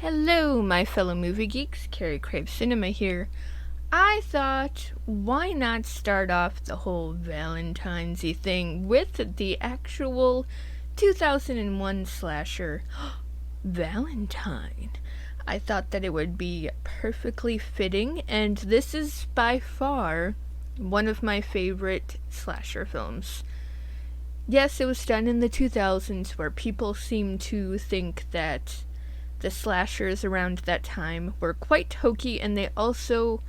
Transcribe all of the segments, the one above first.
Hello, my fellow movie geeks. Carey Craves Cinema here. I thought, why not start off the whole Valentine's-y thing with the actual 2001 slasher, Valentine. I thought that it would be perfectly fitting, and this is by far one of my favorite slasher films. Yes, it was done in the 2000s, where people seem to think that the slashers around that time were quite hokey, and they also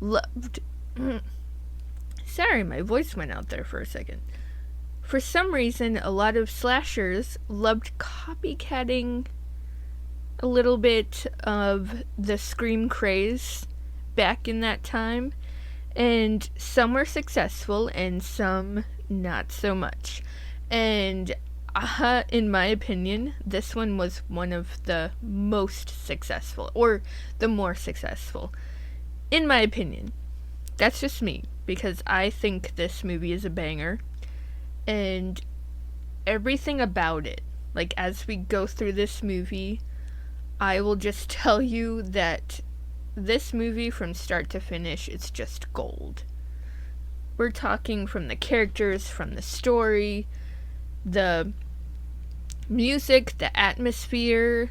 loved. Sorry, my voice went out there for a second. For some reason, a lot of slashers loved copycatting a little bit of the Scream craze back in that time, and some were successful and some not so much. And in my opinion, this one was one of the most successful, or the more successful. In my opinion. That's just me, because I think this movie is a banger, and everything about it, like as we go through this movie, I will just tell you that this movie from start to finish, it's just gold. We're talking from the characters, from the story, the music, the atmosphere,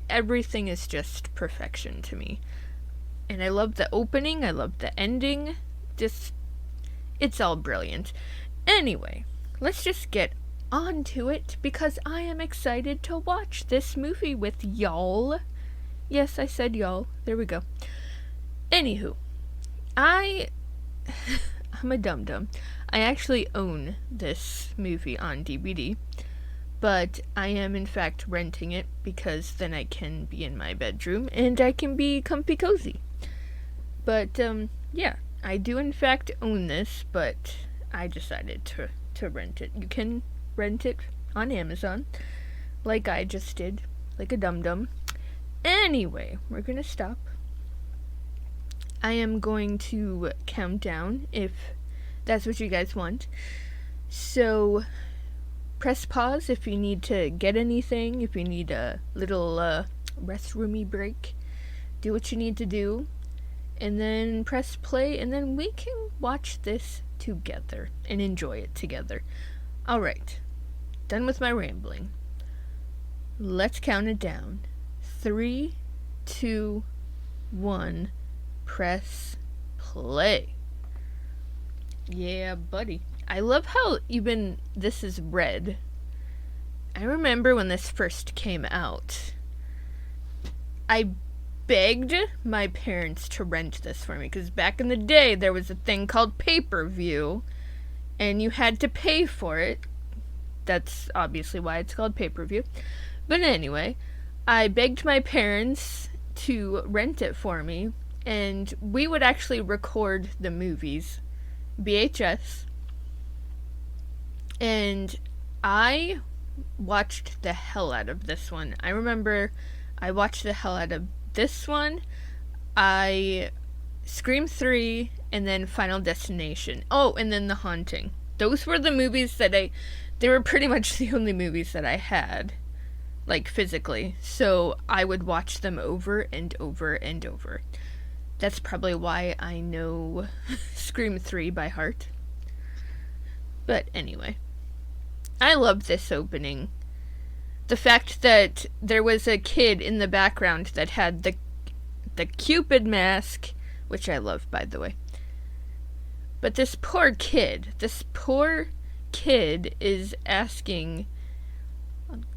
everything is just perfection to me. And I love the opening, I love the ending, it's all brilliant. Anyway, let's just get on to it, because I am excited to watch this movie with y'all. Yes, I said y'all, there we go. Anywho, I'm a dum-dum. I actually own this movie on DVD, but I am in fact renting it because then I can be in my bedroom and I can be comfy cozy. But yeah, I do in fact own this, but I decided to rent it. You can rent it on Amazon, like I just did, like a dum-dum. Anyway, we're gonna stop. I am going to count down if that's what you guys want. So press pause if you need to get anything, if you need a little restroomy break. Do what you need to do, and then press play, and then we can watch this together and enjoy it together. Alright, done with my rambling. Let's count it down. 3, 2, 1, press play. Yeah, buddy. I love how even this is red. I remember when this first came out, I begged my parents to rent this for me, because back in the day there was a thing called pay-per-view, and you had to pay for it. That's obviously why it's called pay-per-view. But anyway, I begged my parents to rent it for me, and we would actually record the movies, VHS, and I watched the hell out of this one. I remember I watched the hell out of this one, Scream 3, and then Final Destination. Oh, and then The Haunting. Those were the movies that they were pretty much the only movies that I had, like physically, so I would watch them over and over and over. That's probably why I know Scream 3 by heart. But anyway, I love this opening. The fact that there was a kid in the background that had the Cupid mask, which I love, by the way. But this poor kid is asking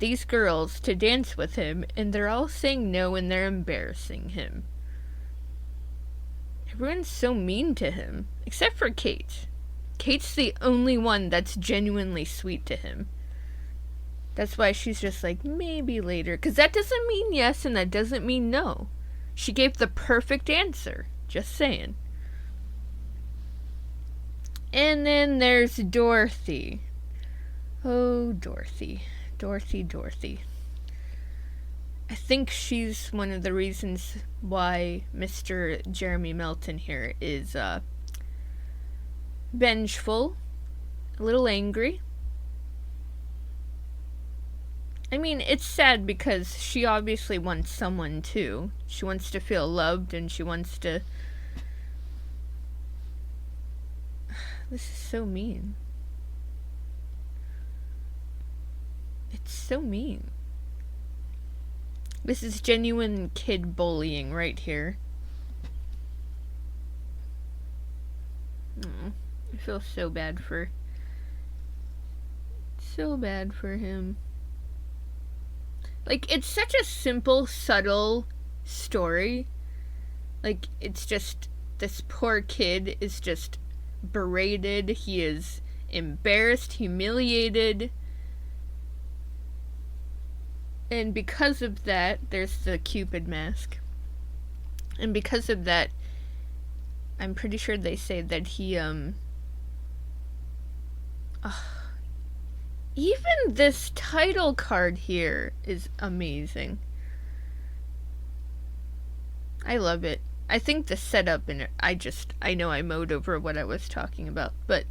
these girls to dance with him, and they're all saying no, and they're embarrassing him. Everyone's so mean to him, except for Kate. Kate's the only one that's genuinely sweet to him. That's why she's just like, maybe later. Because that doesn't mean yes, and that doesn't mean no. She gave the perfect answer. Just saying. And then there's Dorothy. Oh, Dorothy. Dorothy. I think she's one of the reasons why Mr. Jeremy Melton here is vengeful, a little angry. I mean, it's sad because she obviously wants someone too. She wants to feel loved and she wants to. This is so mean. It's so mean. This is genuine kid bullying right here. Oh, I feel so bad for. So bad for him. Like, it's such a simple, subtle story. Like, it's just. This poor kid is just berated. He is embarrassed, humiliated. And because of that, there's the Cupid mask. And because of that, I'm pretty sure they say that he, even this title card here is amazing. I love it. I think the setup in it, I know I mowed over what I was talking about, but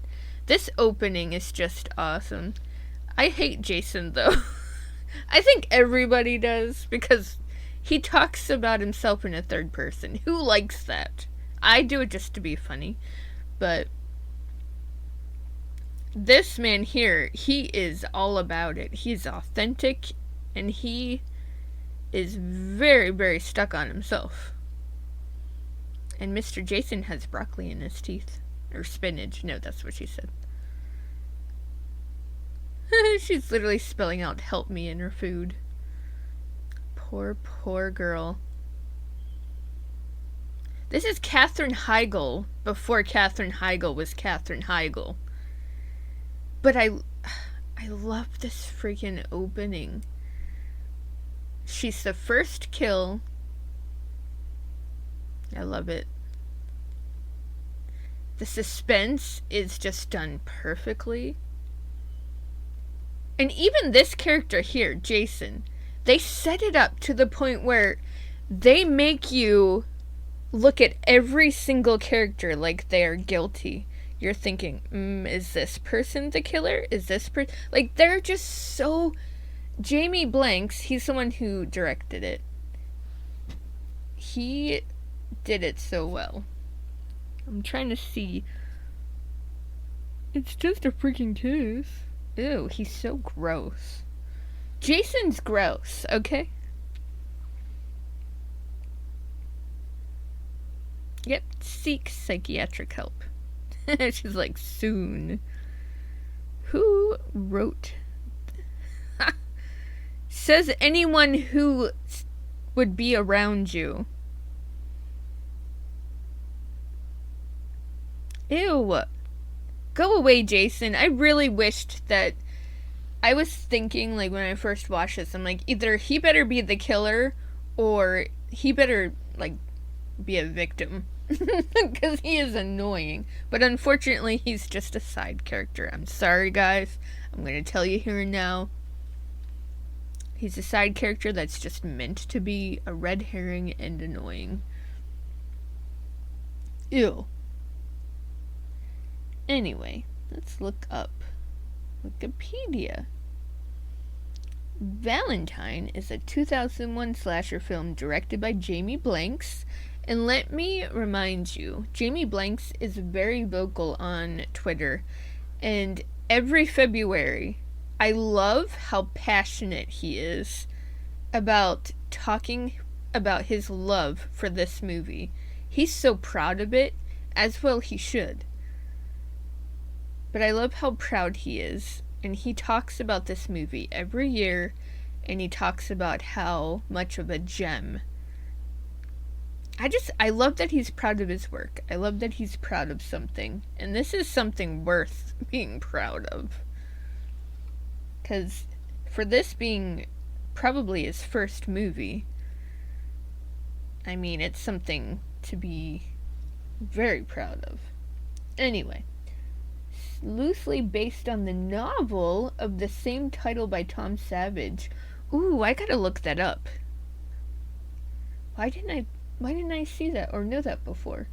this opening is just awesome. I hate Jason, though. I think everybody does, because he talks about himself in a third person. Who likes that? I do it just to be funny. But this man here, he is all about it. He's authentic, and he is very, very stuck on himself. And Mr. Jason has broccoli in his teeth. Or spinach. No, that's what she said. She's literally spelling out "help me" in her food. Poor, poor girl. This is Katherine Heigl before Katherine Heigl was Katherine Heigl. But I love this freaking opening. She's the first kill. I love it. The suspense is just done perfectly. And even this character here, Jason, they set it up to the point where they make you look at every single character like they are guilty. You're thinking, is this person the killer? Is this person... Like, they're just so... Jamie Blanks, he's the one who directed it. He did it so well. I'm trying to see... It's just a freaking kiss. Ew, he's so gross. Jason's gross, okay? Yep, seek psychiatric help. She's like, soon. Who wrote... Says anyone who would be around you. Ew. Go away, Jason. I really wished that... I was thinking, like, when I first watched this, I'm like, either he better be the killer, or he better, like, be a victim. Because he is annoying. But unfortunately, he's just a side character. I'm sorry, guys. I'm going to tell you here and now. He's a side character that's just meant to be a red herring and annoying. Ew. Anyway, let's look up Wikipedia. Valentine is a 2001 slasher film directed by Jamie Blanks. And let me remind you, Jamie Blanks is very vocal on Twitter. And every February, I love how passionate he is about talking about his love for this movie. He's so proud of it, as well he should. But I love how proud he is, and he talks about this movie every year, and he talks about how much of a gem. I love that he's proud of his work. I love that he's proud of something, and this is something worth being proud of. Because for this being probably his first movie, I mean, it's something to be very proud of. Anyway. Loosely based on the novel of the same title by Tom Savage. Ooh, I gotta look that up. Why didn't I see that or know that before?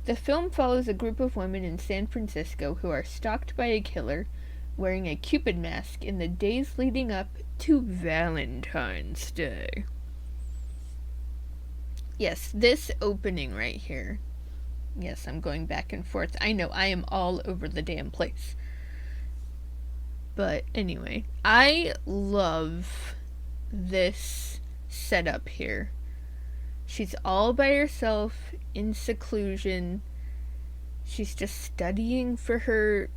The film follows a group of women in San Francisco who are stalked by a killer, wearing a Cupid mask in the days leading up to Valentine's Day. Yes, this opening right here. Yes, I'm going back and forth. I know, I am all over the damn place. But anyway, I love this setup here. She's all by herself in seclusion. She's just studying for her,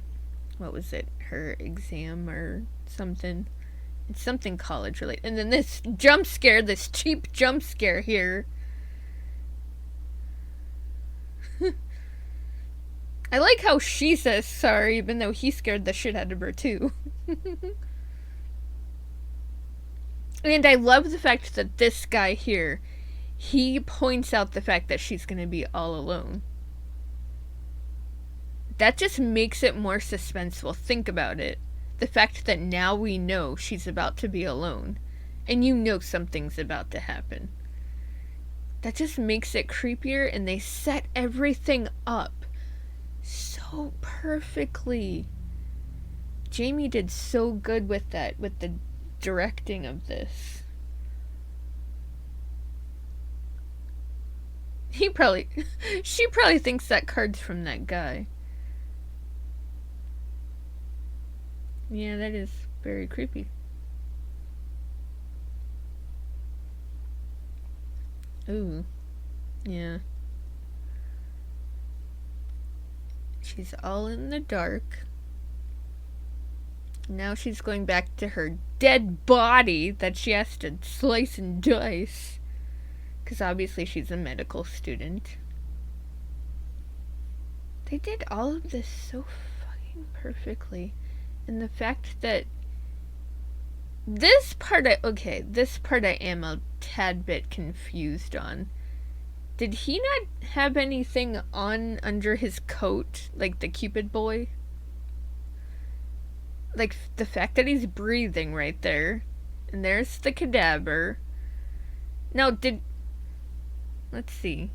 what was it, her exam or something. It's something college related. And then this jump scare, this cheap jump scare here. I like how she says sorry, even though he scared the shit out of her too. And I love the fact that this guy here, he points out the fact that she's gonna be all alone. That just makes it more suspenseful. Think about it. The fact that now we know she's about to be alone, and you know something's about to happen. That just makes it creepier, and they set everything up so perfectly. Jamie did so good with that, with the directing of this. She probably thinks that card's from that guy. Yeah, that is very creepy. Ooh. Yeah. She's all in the dark. Now she's going back to her dead body that she has to slice and dice. Because obviously she's a medical student. They did all of this so fucking perfectly. And the fact that this part I am a tad bit confused on. Did he not have anything on under his coat, like the Cupid boy? Like, the fact that he's breathing right there. And there's the cadaver. Now, let's see.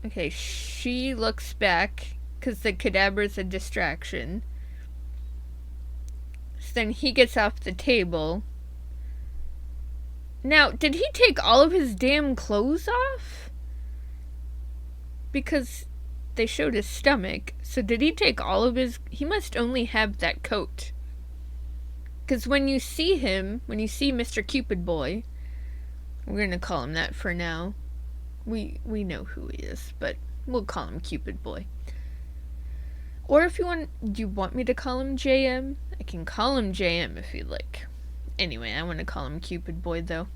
Okay, she looks back, because the cadaver's a distraction. So then he gets off the table. Now, did he take all of his damn clothes off? Because they showed his stomach. So did he take all of his... He must only have that coat. Because when you see him, when you see Mr. Cupid Boy, we're going to call him that for now. We know who he is, but we'll call him Cupid Boy. Or if do you want me to call him JM? I can call him JM if you'd like. Anyway, I want to call him Cupid Boy, though.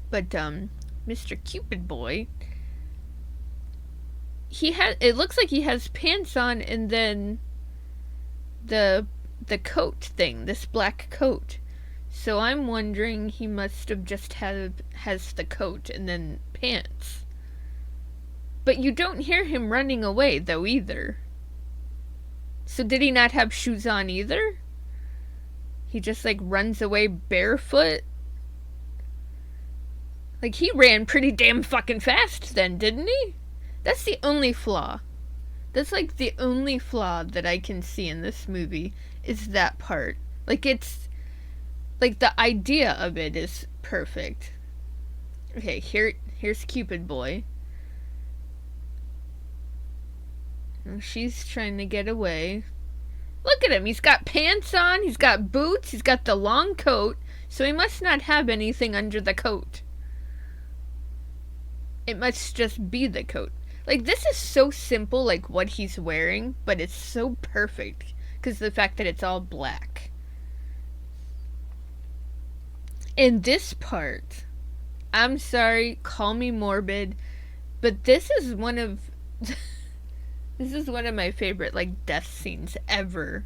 But, Mr. Cupid Boy, it looks like he has pants on, and then the coat thing, this black coat. So I'm wondering he must have just has the coat and then pants. But you don't hear him running away, though, either. So did he not have shoes on either? He just, like, runs away barefoot? Like, he ran pretty damn fucking fast then, didn't he? That's the only flaw. That's, like, the only flaw that I can see in this movie is that part. Like, it's... Like, the idea of it is perfect. Okay, here's Cupid Boy. She's trying to get away. Look at him. He's got pants on. He's got boots. He's got the long coat. So he must not have anything under the coat. It must just be the coat. Like, this is so simple, like, what he's wearing. But it's so perfect. Because the fact that it's all black. And this part, I'm sorry, call me morbid, but this is one of... This is one of my favorite, like, death scenes ever.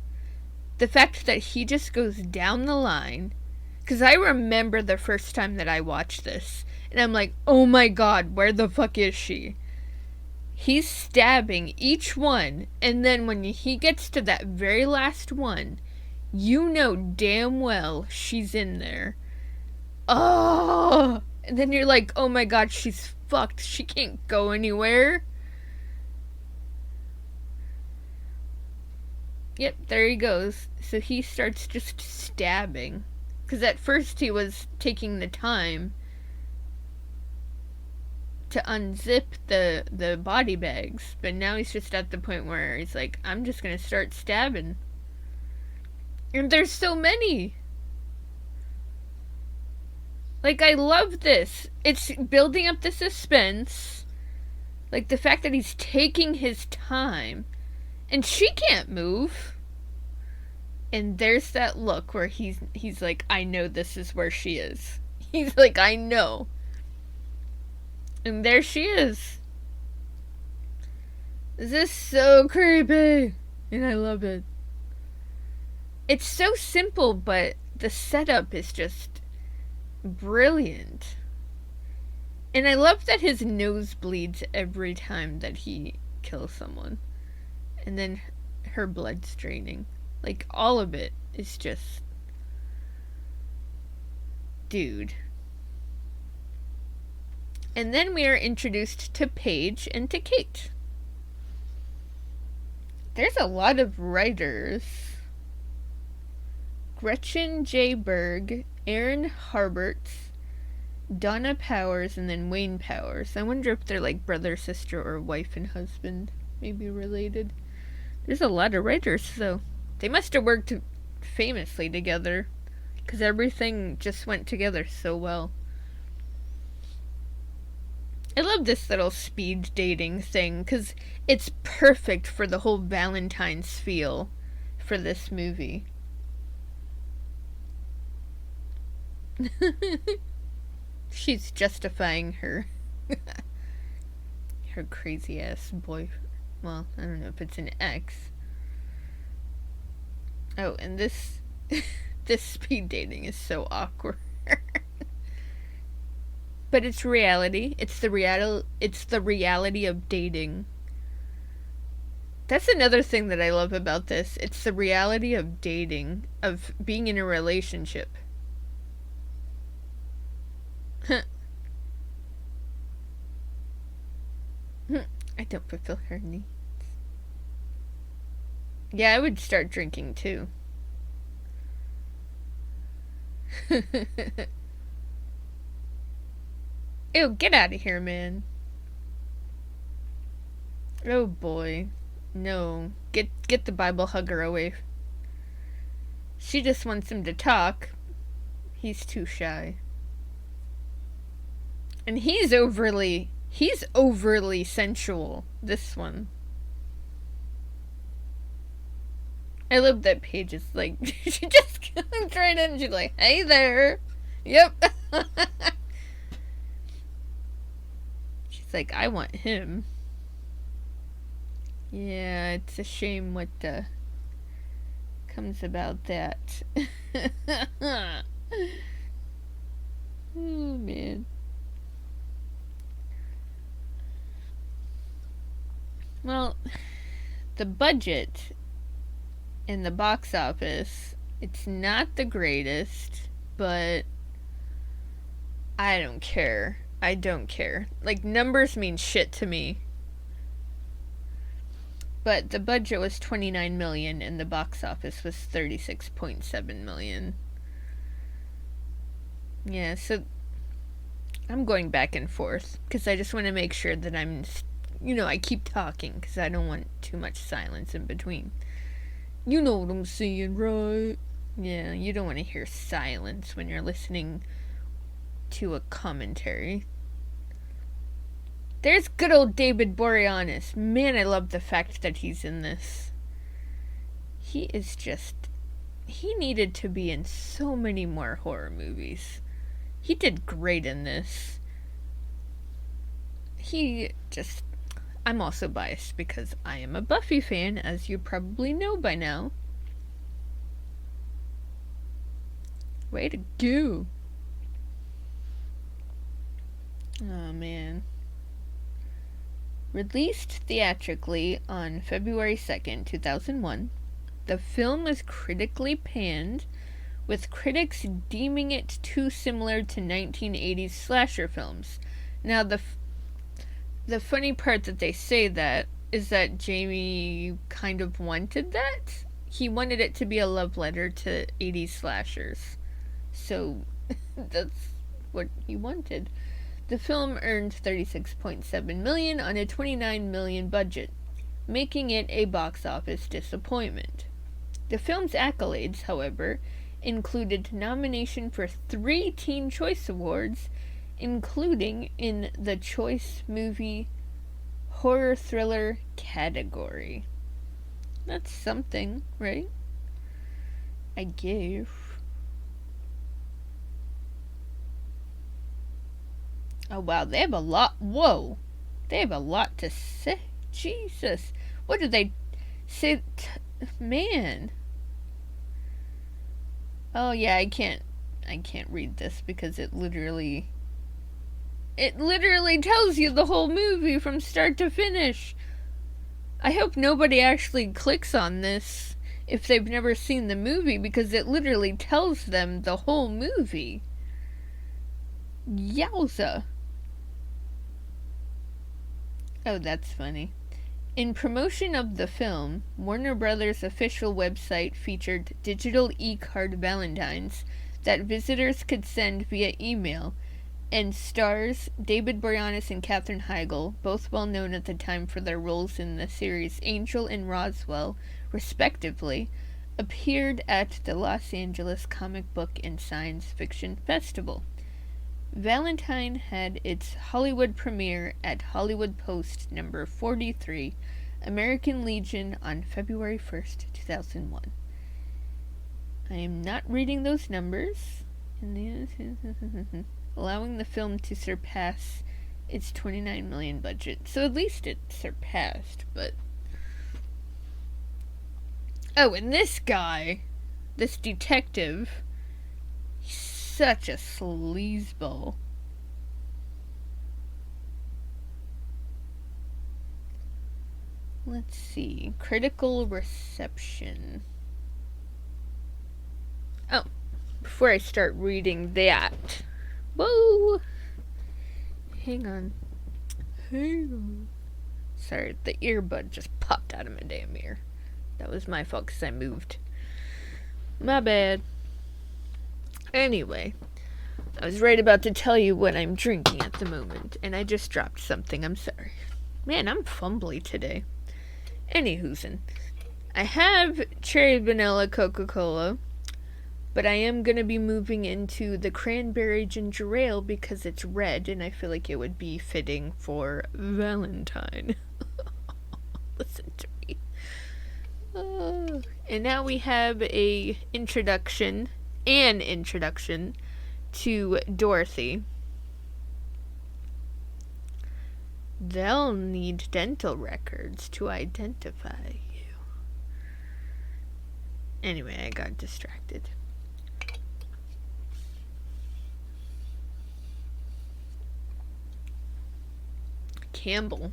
The fact that he just goes down the line. Because I remember the first time that I watched this. And I'm like, oh my god, where the fuck is she? He's stabbing each one. And then when he gets to that very last one, you know damn well she's in there. Oh! And then you're like, oh my god, she's fucked. She can't go anywhere. Yep, there he goes. So he starts just stabbing. Because at first he was taking the time to unzip the body bags, but now he's just at the point where he's like, I'm just gonna start stabbing. And there's so many. Like, I love this. It's building up the suspense. Like, the fact that he's taking his time. And she can't move. And there's that look where he's like, I know this is where she is. He's like, I know. And there she is. This is so creepy. And I love it. It's so simple, but the setup is just brilliant. And I love that his nose bleeds every time that he kills someone. And then her blood's draining. Like, all of it is just... Dude. And then we are introduced to Paige and to Kate. There's a lot of writers. Gretchen J. Berg, Aaron Harbert, Donna Powers, and then Wayne Powers. I wonder if they're like brother, sister, or wife and husband. Maybe related. There's a lot of writers, so they must have worked famously together. Because everything just went together so well. I love this little speed dating thing because it's perfect for the whole Valentine's feel for this movie. She's justifying her crazy ass boy. Well, I don't know if it's an ex. Oh, and this this speed dating is so awkward. But it's reality. It's the reality of dating. That's another thing that I love about this. It's the reality of dating, of being in a relationship. I don't fulfill her needs. Yeah, I would start drinking too. Ew, get out of here, man. Oh boy. No. Get the Bible hugger away. She just wants him to talk. He's too shy. And he's overly sensual, this one. I love that Paige is like, she just comes right in and she's like, hey there. Yep. She's like, I want him. Yeah, it's a shame what comes about that. Oh, man. Well, the budget in the box office, it's not the greatest, but I don't care. I don't care. Like, numbers mean shit to me. But the budget was $29 million and the box office was $36.7 million. Yeah, so I'm going back and forth because I just want to make sure that I keep talking because I don't want too much silence in between. You know what I'm saying, right? Yeah, you don't want to hear silence when you're listening to a commentary. There's good old David Boreanaz. Man, I love the fact that he's in this. He needed to be in so many more horror movies. He did great in this. I'm also biased because I am a Buffy fan, as you probably know by now. Way to go. Oh, man. Released theatrically on February 2nd, 2001, the film was critically panned, with critics deeming it too similar to 1980s slasher films. Now, the funny part that they say that is that Jamie kind of wanted that. he wanted it to be a love letter to 80s slashers. So that's what he wanted. The film earned $36.7 million on a $29 million budget, making it a box office disappointment. The film's accolades, however, included nomination for 3 Teen Choice Awards, including in the Choice Movie Horror Thriller category. That's something, right? I guess. Oh wow, they have a lot. Whoa, they have a lot to say. Jesus, what did they say? Man. Oh yeah, I can't read this because it literally tells you the whole movie from start to finish. I hope nobody actually clicks on this if they've never seen the movie, because it literally tells them the whole movie. Yowza. Oh, that's funny. In promotion of the film, Warner Brothers' official website featured digital e-card Valentines that visitors could send via email, and stars David Boreanaz and Katherine Heigl, both well known at the time for their roles in the series Angel and Roswell, respectively, appeared at the Los Angeles Comic Book and Science Fiction Festival. Valentine had its Hollywood premiere at Hollywood Post number 43, American Legion, on February 1st, 2001. I am not reading those numbers, allowing the film to surpass its $29 million budget. So at least it surpassed, but... Oh, and this guy, this detective, he's such a sleazeball. Let's see. Critical reception. Oh, before I start reading that. Whoa! Hang on. Sorry, the earbud just popped out of my damn ear. That was my fault because I moved. My bad. Anyway, I was right about to tell you what I'm drinking at the moment, and I just dropped something. I'm sorry. Man, I'm fumbly today. Anywhoozin'. I have cherry vanilla Coca-Cola, but I am going to be moving into the cranberry ginger ale because it's red, and I feel like it would be fitting for Valentine. Listen to me. And now we have an introduction to Dorothy. They'll need dental records to identify you. Anyway, I got distracted. Campbell.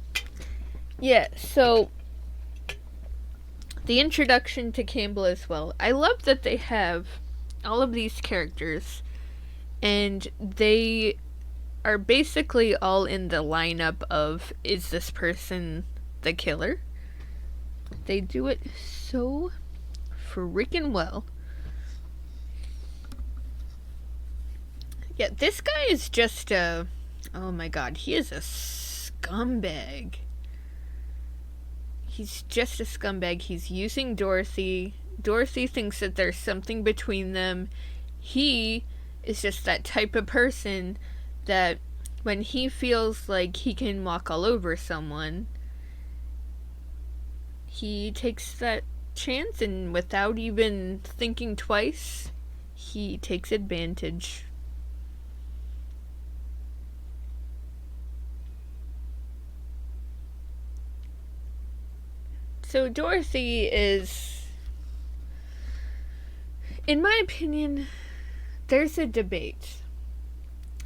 Yeah, so the introduction to Campbell as well. I love that they have all of these characters, and they are basically all in the lineup of, is this person the killer? They do it so freaking well. Yeah, this guy is just oh my god, he is a scumbag. He's just a scumbag. He's using Dorothy. Dorothy thinks that there's something between them. He is just that type of person that when he feels like he can walk all over someone, he takes that chance, and without even thinking twice, he takes advantage. So Dorothy is, in my opinion, there's a debate.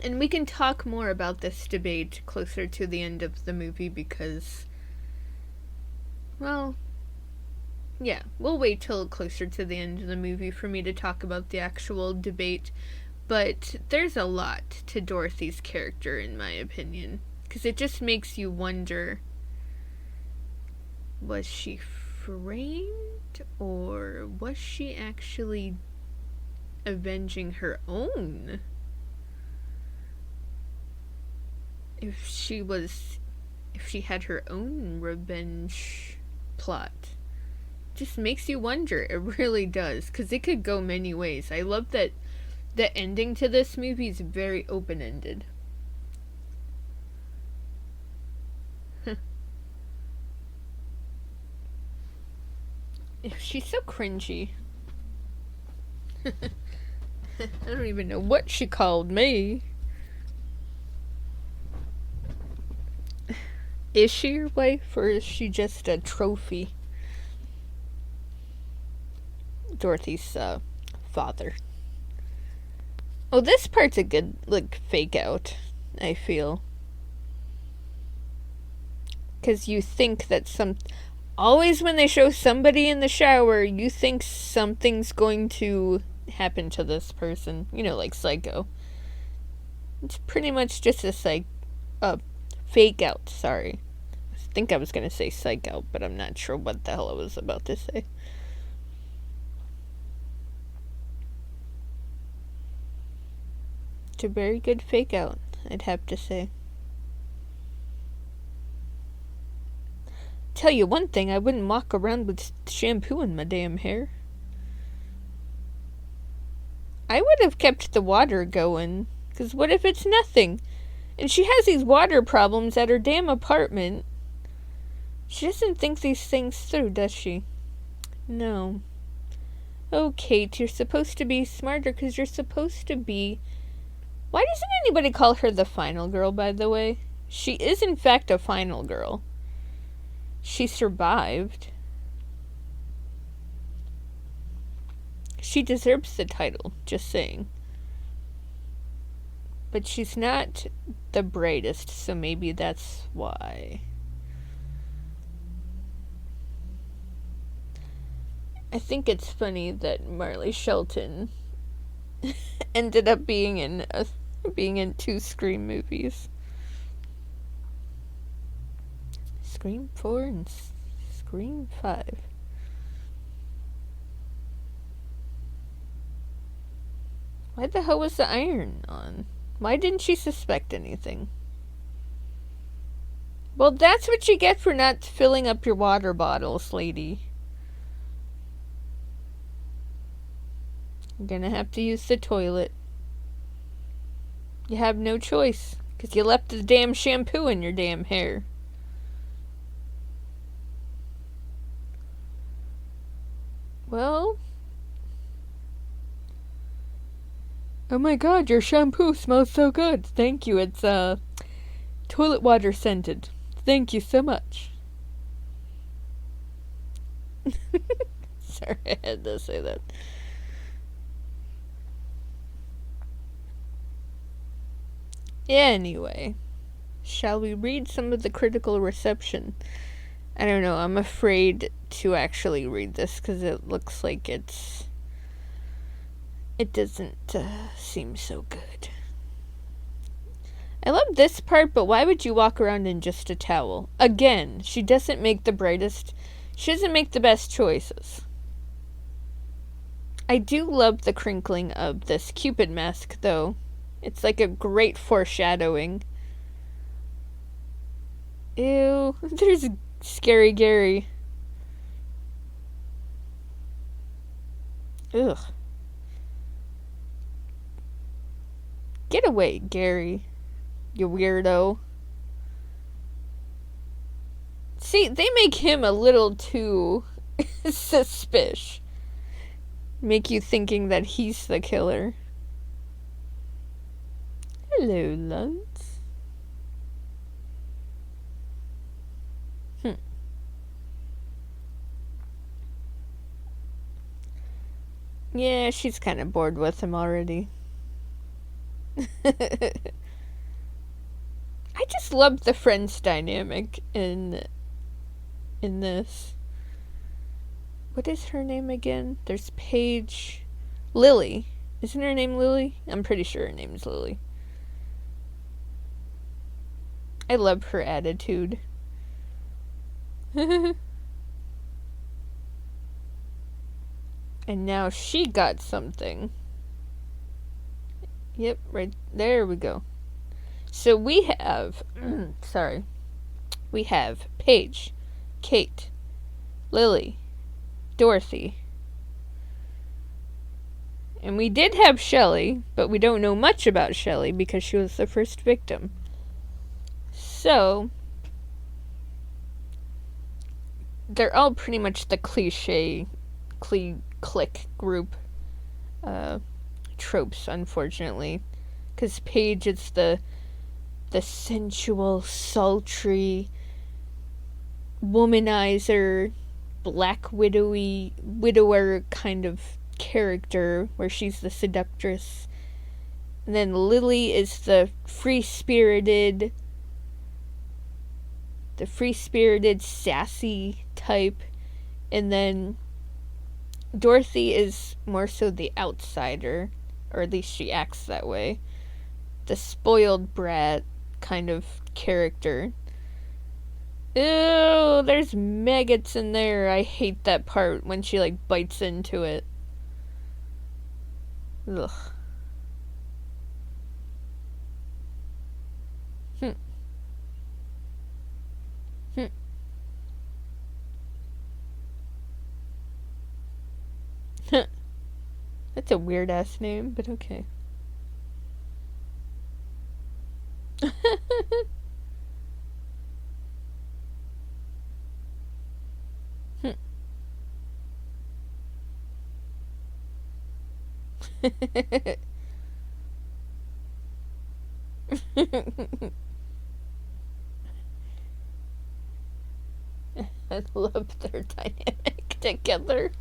And we can talk more about this debate closer to the end of the movie because, well, yeah, we'll wait till closer to the end of the movie for me to talk about the actual debate. But there's a lot to Dorothy's character, in my opinion, because it just makes you wonder, was she framed, or was she actually avenging her own? If she had her own revenge plot. Just makes you wonder. It really does, because it could go many ways. I love that the ending to this movie is very open-ended. She's so cringy. I don't even know what she called me. Is she your wife, or is she just a trophy? Dorothy's father. Oh, this part's a good, fake out, I feel. Because you think that always when they show somebody in the shower, you think something's going to happen to this person. You know, like Psycho. It's pretty much just a fake out, sorry. I think I was going to say psych out, but I'm not sure what the hell I was about to say. It's a very good fake out, I'd have to say. Tell you one thing, I wouldn't walk around with shampoo in my damn hair. I would have kept the water going, because what if it's nothing? And she has these water problems at her damn apartment. She doesn't think these things through, does she? No. Oh, Kate, you're supposed to be smarter because you're supposed to be... Why doesn't anybody call her the final girl, by the way? She is, in fact, a final girl. She survived. She deserves the title, just saying. But she's not the brightest, so maybe that's why. I think it's funny that Marley Shelton ended up being in 2 Scream movies. Scream 4 and Scream 5. Why the hell was the iron on? Why didn't she suspect anything? Well, that's what you get for not filling up your water bottles, lady. You're gonna have to use the toilet. You have no choice, because you left the damn shampoo in your damn hair. Well... Oh my god, your shampoo smells so good. Thank you. It's, toilet water scented. Thank you so much. Sorry, I had to say that. Anyway, shall we read some of the critical reception? I don't know, I'm afraid to actually read this because it looks like it doesn't seem so good. I love this part, but why would you walk around in just a towel? Again, she doesn't make the best choices. I do love the crinkling of this Cupid mask, though. It's like a great foreshadowing. Ew, there's Scary Gary. Ugh. Get away, Gary. You weirdo. See, they make him a little too suspicious. Make you thinking that he's the killer. Hello, Lance. Yeah, she's kind of bored with him already. I just love the friends dynamic in this. What is her name again? There's Paige. Lily. Isn't her name Lily? I'm pretty sure her name's Lily. I love her attitude. And now she got something. Yep, right there we go. So we have, sorry, we have Paige, Kate, Lily, Dorothy. And we did have Shelley, but we don't know much about Shelley because she was the first victim. So, they're all pretty much the cliche, click group tropes, unfortunately. Because Paige is the sensual, sultry, womanizer, black widower kind of character where she's the seductress. And then Lily is the free-spirited, sassy type. And then Dorothy is more so the outsider, or at least she acts that way. The spoiled brat kind of character. Ew, there's maggots in there. I hate that part when she like bites into it. Ugh. That's a weird ass name, but okay. I love their dynamic together.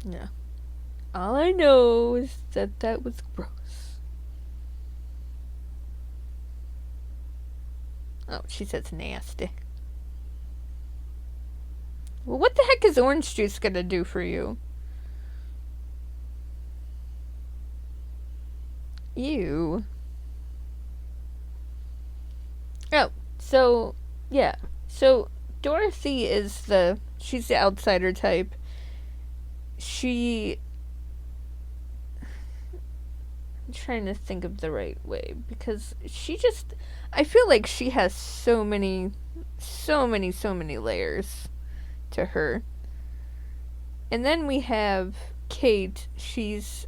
Yeah. All I know is that was gross. Oh, she says nasty. Well, what the heck is orange juice gonna do for you? Ew. Oh, so, yeah. So, Dorothy is she's the outsider type. I'm trying to think of the right way, because I feel like she has so many layers to her. And then we have Kate. She's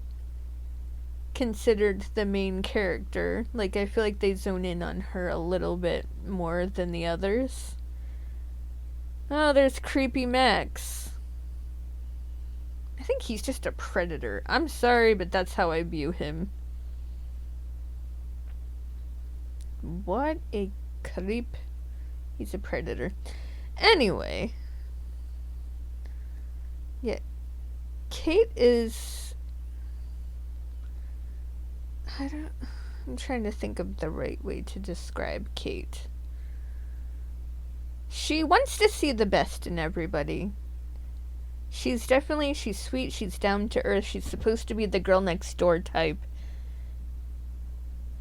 considered the main character. Like, I feel like they zone in on her a little bit more than the others. Oh, there's Creepy Max. I think he's just a predator. I'm sorry, but that's how I view him. What a creep. He's a predator. Anyway. Yeah. Kate is... I'm trying to think of the right way to describe Kate. She wants to see the best in everybody. She's sweet, she's down to earth, she's supposed to be the girl next door type.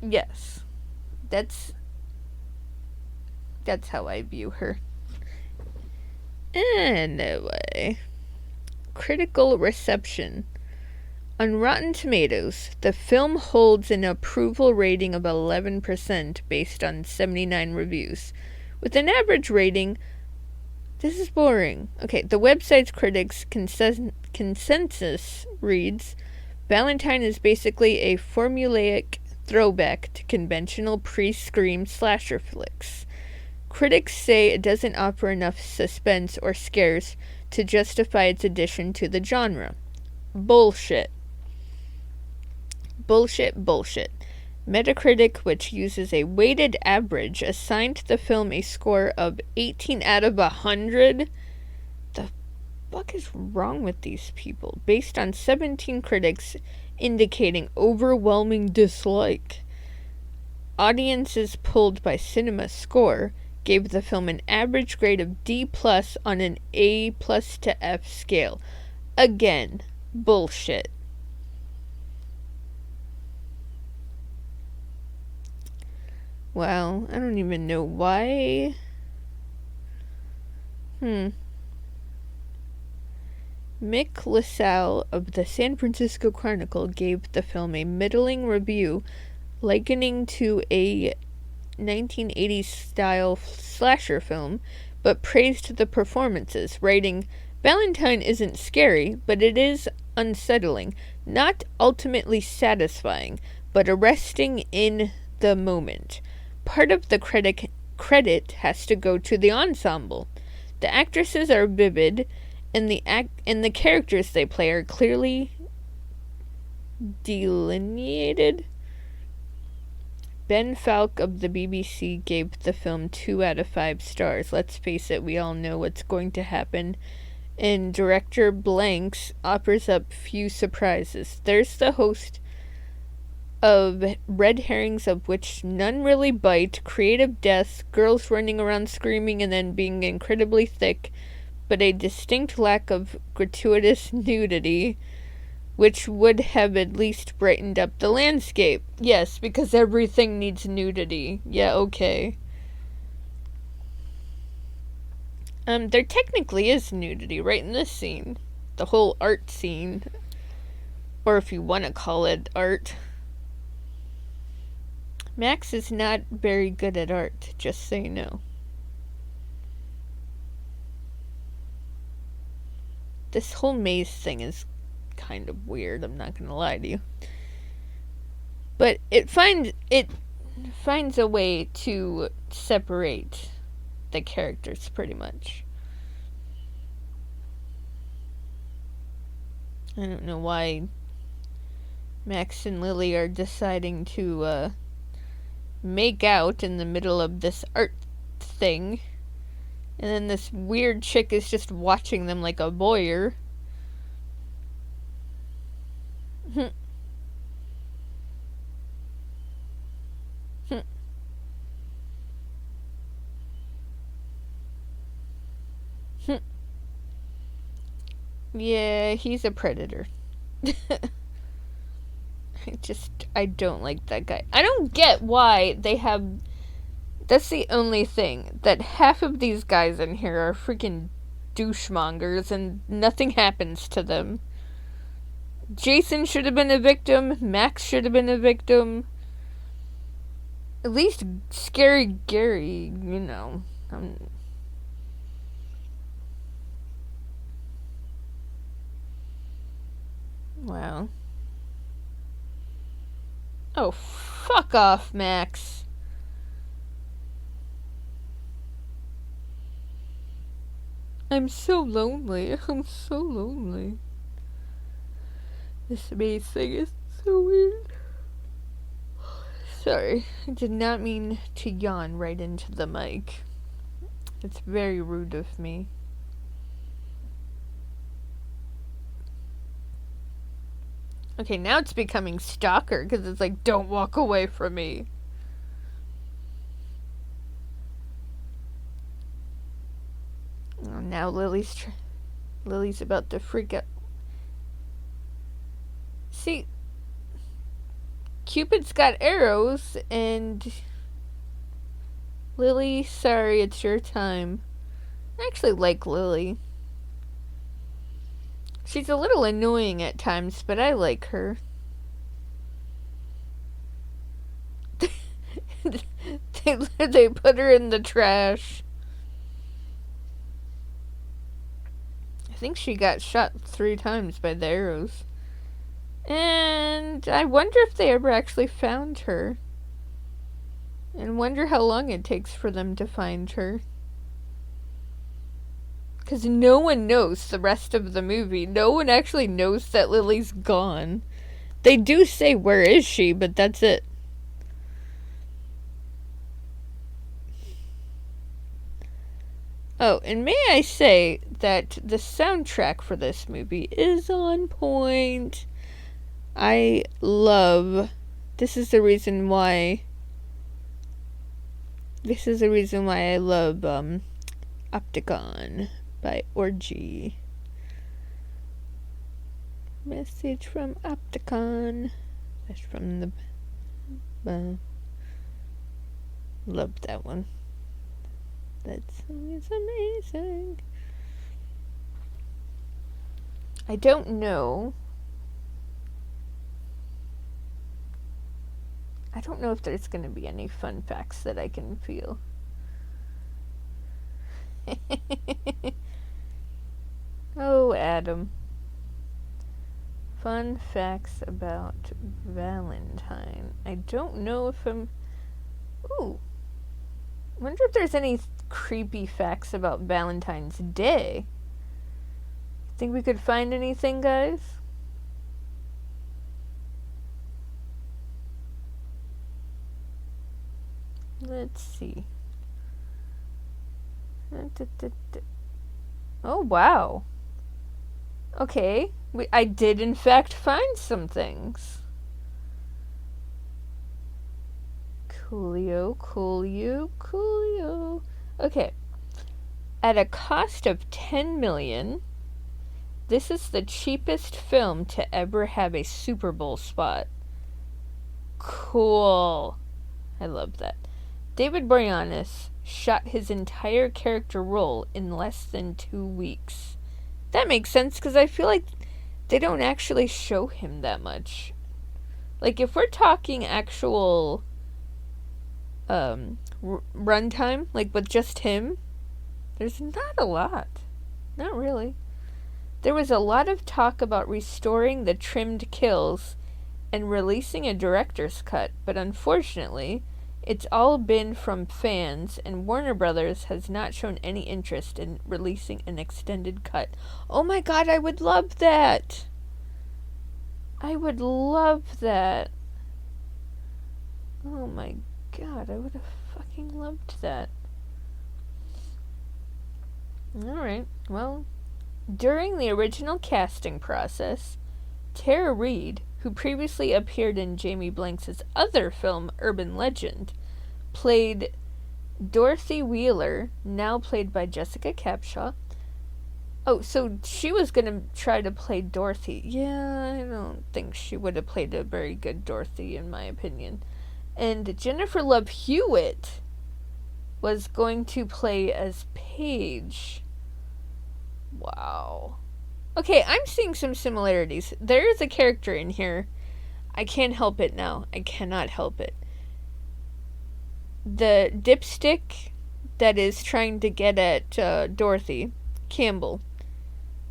Yes. That's how I view her. Anyway. Critical reception. On Rotten Tomatoes, the film holds an approval rating of 11% based on 79 reviews, with an average rating... This is boring. Okay, the website's critics' consensus reads, Valentine is basically a formulaic throwback to conventional pre-Scream slasher flicks. Critics say it doesn't offer enough suspense or scares to justify its addition to the genre. Bullshit. Bullshit. Metacritic, which uses a weighted average, assigned the film a score of 18 out of 100. The fuck is wrong with these people? Based on 17 critics indicating overwhelming dislike. Audiences polled by Cinema Score gave the film an average grade of D+ on an A+ to F scale. Again, bullshit. Well, I don't even know why Hmm. Mick LaSalle of the San Francisco Chronicle gave the film a middling review, likening to a 1980s style slasher film, but praised the performances, writing, Valentine isn't scary, but it is unsettling, not ultimately satisfying, but arresting in the moment. Part of the credit has to go to the ensemble. The actresses are vivid, and the characters they play are clearly delineated. Ben Falk of the BBC gave the film 2 out of 5 stars. Let's face it, we all know what's going to happen. And director Blanks offers up few surprises. There's the host of red herrings of which none really bite, creative deaths, girls running around screaming and then being incredibly thick, but a distinct lack of gratuitous nudity, which would have at least brightened up the landscape. Yes, because everything needs nudity. Yeah, okay. There technically is nudity right in this scene. The whole art scene. Or if you want to call it art. Max is not very good at art, just so you know. This whole maze thing is kind of weird, I'm not gonna lie to you. But it finds a way to separate the characters pretty much. I don't know why Max and Lily are deciding to make out in the middle of this art thing. And then this weird chick is just watching them like a voyeur. Yeah, he's a predator. I don't like that guy. I don't get why they have. That's the only thing. That half of these guys in here are freaking douchemongers and nothing happens to them. Jason should have been a victim. Max should have been a victim. At least Scary Gary, you know. Wow. Oh, fuck off, Max. I'm so lonely. I'm so lonely. This maze thing is so weird. Sorry, I did not mean to yawn right into the mic. It's very rude of me. Okay, now it's becoming stalker because it's like, don't walk away from me. Oh, now Lily's about to freak out. See, Cupid's got arrows, and Lily, sorry, it's your time. I actually like Lily. She's a little annoying at times, but I like her. They put her in the trash. I think she got shot 3 times by the arrows. And I wonder if they ever actually found her. And wonder how long it takes for them to find her. Because no one knows the rest of the movie. No one actually knows that Lily's gone. They do say, where is she? But that's it. Oh, and may I say that the soundtrack for this movie is on point. I love... This is the reason why I love Opticon by Orgy. Message from Opticon. That's from the... love that one. That song is amazing. I don't know. I don't know if there's going to be any fun facts that I can feel. Oh, Adam. Fun facts about Valentine. I don't know if I'm... Ooh. Wonder if there's any creepy facts about Valentine's Day. Think we could find anything, guys? Let's see. Oh, wow. Okay, I did in fact find some things. Coolio. Okay. At a cost of $10 million, this is the cheapest film to ever have a Super Bowl spot. Cool. I love that. David Boreanaz shot his entire character role in less than 2 weeks. That makes sense, because I feel like they don't actually show him that much. Like, if we're talking actual runtime, like with just him, there's not a lot. Not really. There was a lot of talk about restoring the trimmed kills and releasing a director's cut, but unfortunately, it's all been from fans, and Warner Brothers has not shown any interest in releasing an extended cut. Oh my god, I would love that! I would love that. Oh my god, I would have fucking loved that. Alright, well, during the original casting process, Tara Reid, who previously appeared in Jamie Blanks' other film, Urban Legend, played Dorothy Wheeler, now played by Jessica Capshaw. Oh, so she was gonna try to play Dorothy. Yeah, I don't think she would have played a very good Dorothy, in my opinion. And Jennifer Love Hewitt was going to play as Paige. Wow. Okay, I'm seeing some similarities. There is a character in here. I can't help it now. I cannot help it. The dipstick that is trying to get at Dorothy Campbell.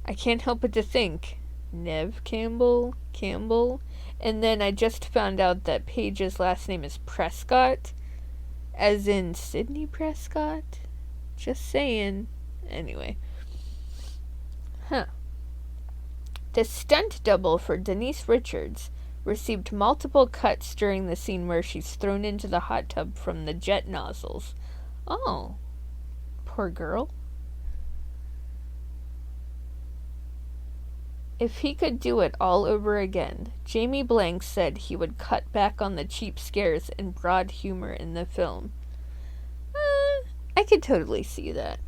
I can't help but to think, Nev Campbell? And then I just found out that Paige's last name is Prescott, as in Sidney Prescott. Just saying. Anyway. Huh. The stunt double for Denise Richards received multiple cuts during the scene where she's thrown into the hot tub from the jet nozzles. Oh. Poor girl. If he could do it all over again, Jamie Blanks said he would cut back on the cheap scares and broad humor in the film. I could totally see that.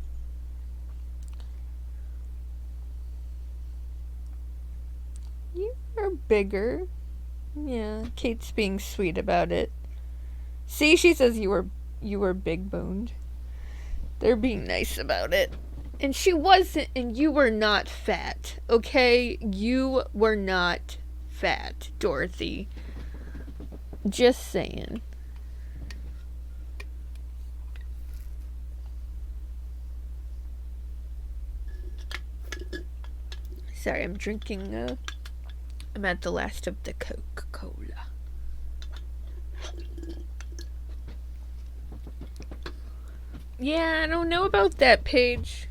You are bigger. Yeah, Kate's being sweet about it. See, she says you were big boned. They're being nice about it. And she wasn't, and you were not fat, okay? You were not fat, Dorothy. Just saying. Sorry, I'm drinking, I'm at the last of the Coca-Cola. Yeah, I don't know about that, Paige.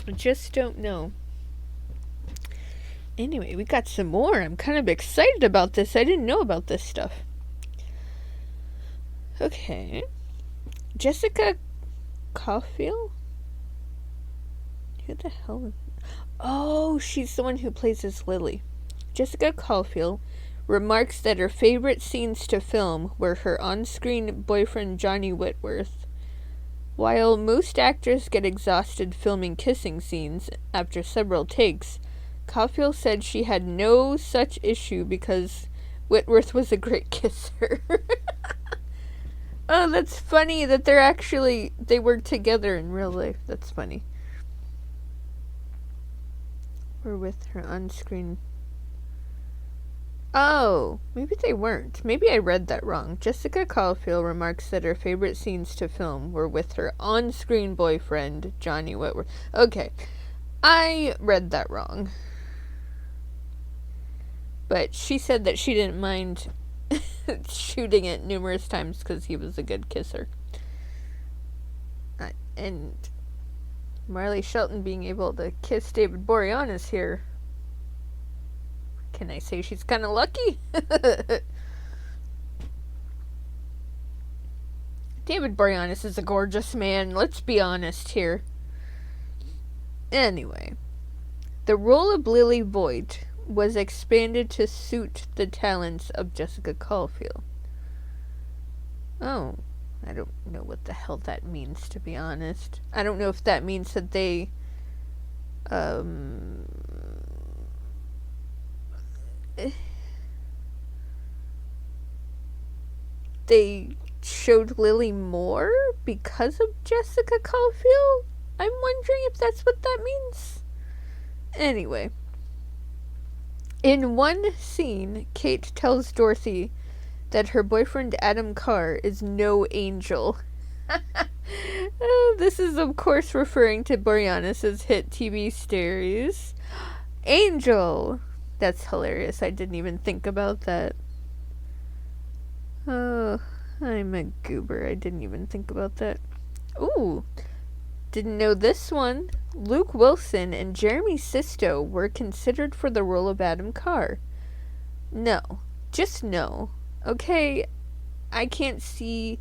I just don't know. Anyway, we got some more. I'm kind of excited about this. I didn't know about this stuff. Okay. Jessica Caulfield? Who the hell is... Oh, she's the one who plays as Lily. Jessica Caulfield remarks that her favorite scenes to film were her on-screen boyfriend Johnny Whitworth. While most actors get exhausted filming kissing scenes after several takes, Caulfield said she had no such issue because Whitworth was a great kisser. Oh, that's funny that they work together in real life. That's funny. We're with her on screen. Oh, maybe they weren't. Maybe I read that wrong. Jessica Caulfield remarks that her favorite scenes to film were with her on-screen boyfriend, Johnny Whitworth. Okay, I read that wrong. But she said that she didn't mind shooting it numerous times because he was a good kisser. And Marley Shelton being able to kiss David Boreanaz here. Can I say she's kind of lucky? David Boreanaz is a gorgeous man, let's be honest here. Anyway, the role of Lily Voigt was expanded to suit the talents of Jessica Caulfield. Oh, I don't know what the hell that means, to be honest. I don't know if that means that they they showed Lily more because of Jessica Caulfield? I'm wondering if that's what that means. Anyway, in one scene, Kate tells Dorothy that her boyfriend Adam Carr is no angel. This is, of course, referring to Boreanaz's hit TV series, Angel. That's hilarious. I didn't even think about that. Oh, I'm a goober. I didn't even think about that. Ooh, didn't know this one. Luke Wilson and Jeremy Sisto were considered for the role of Adam Carr. No. Just no. Okay, I can't see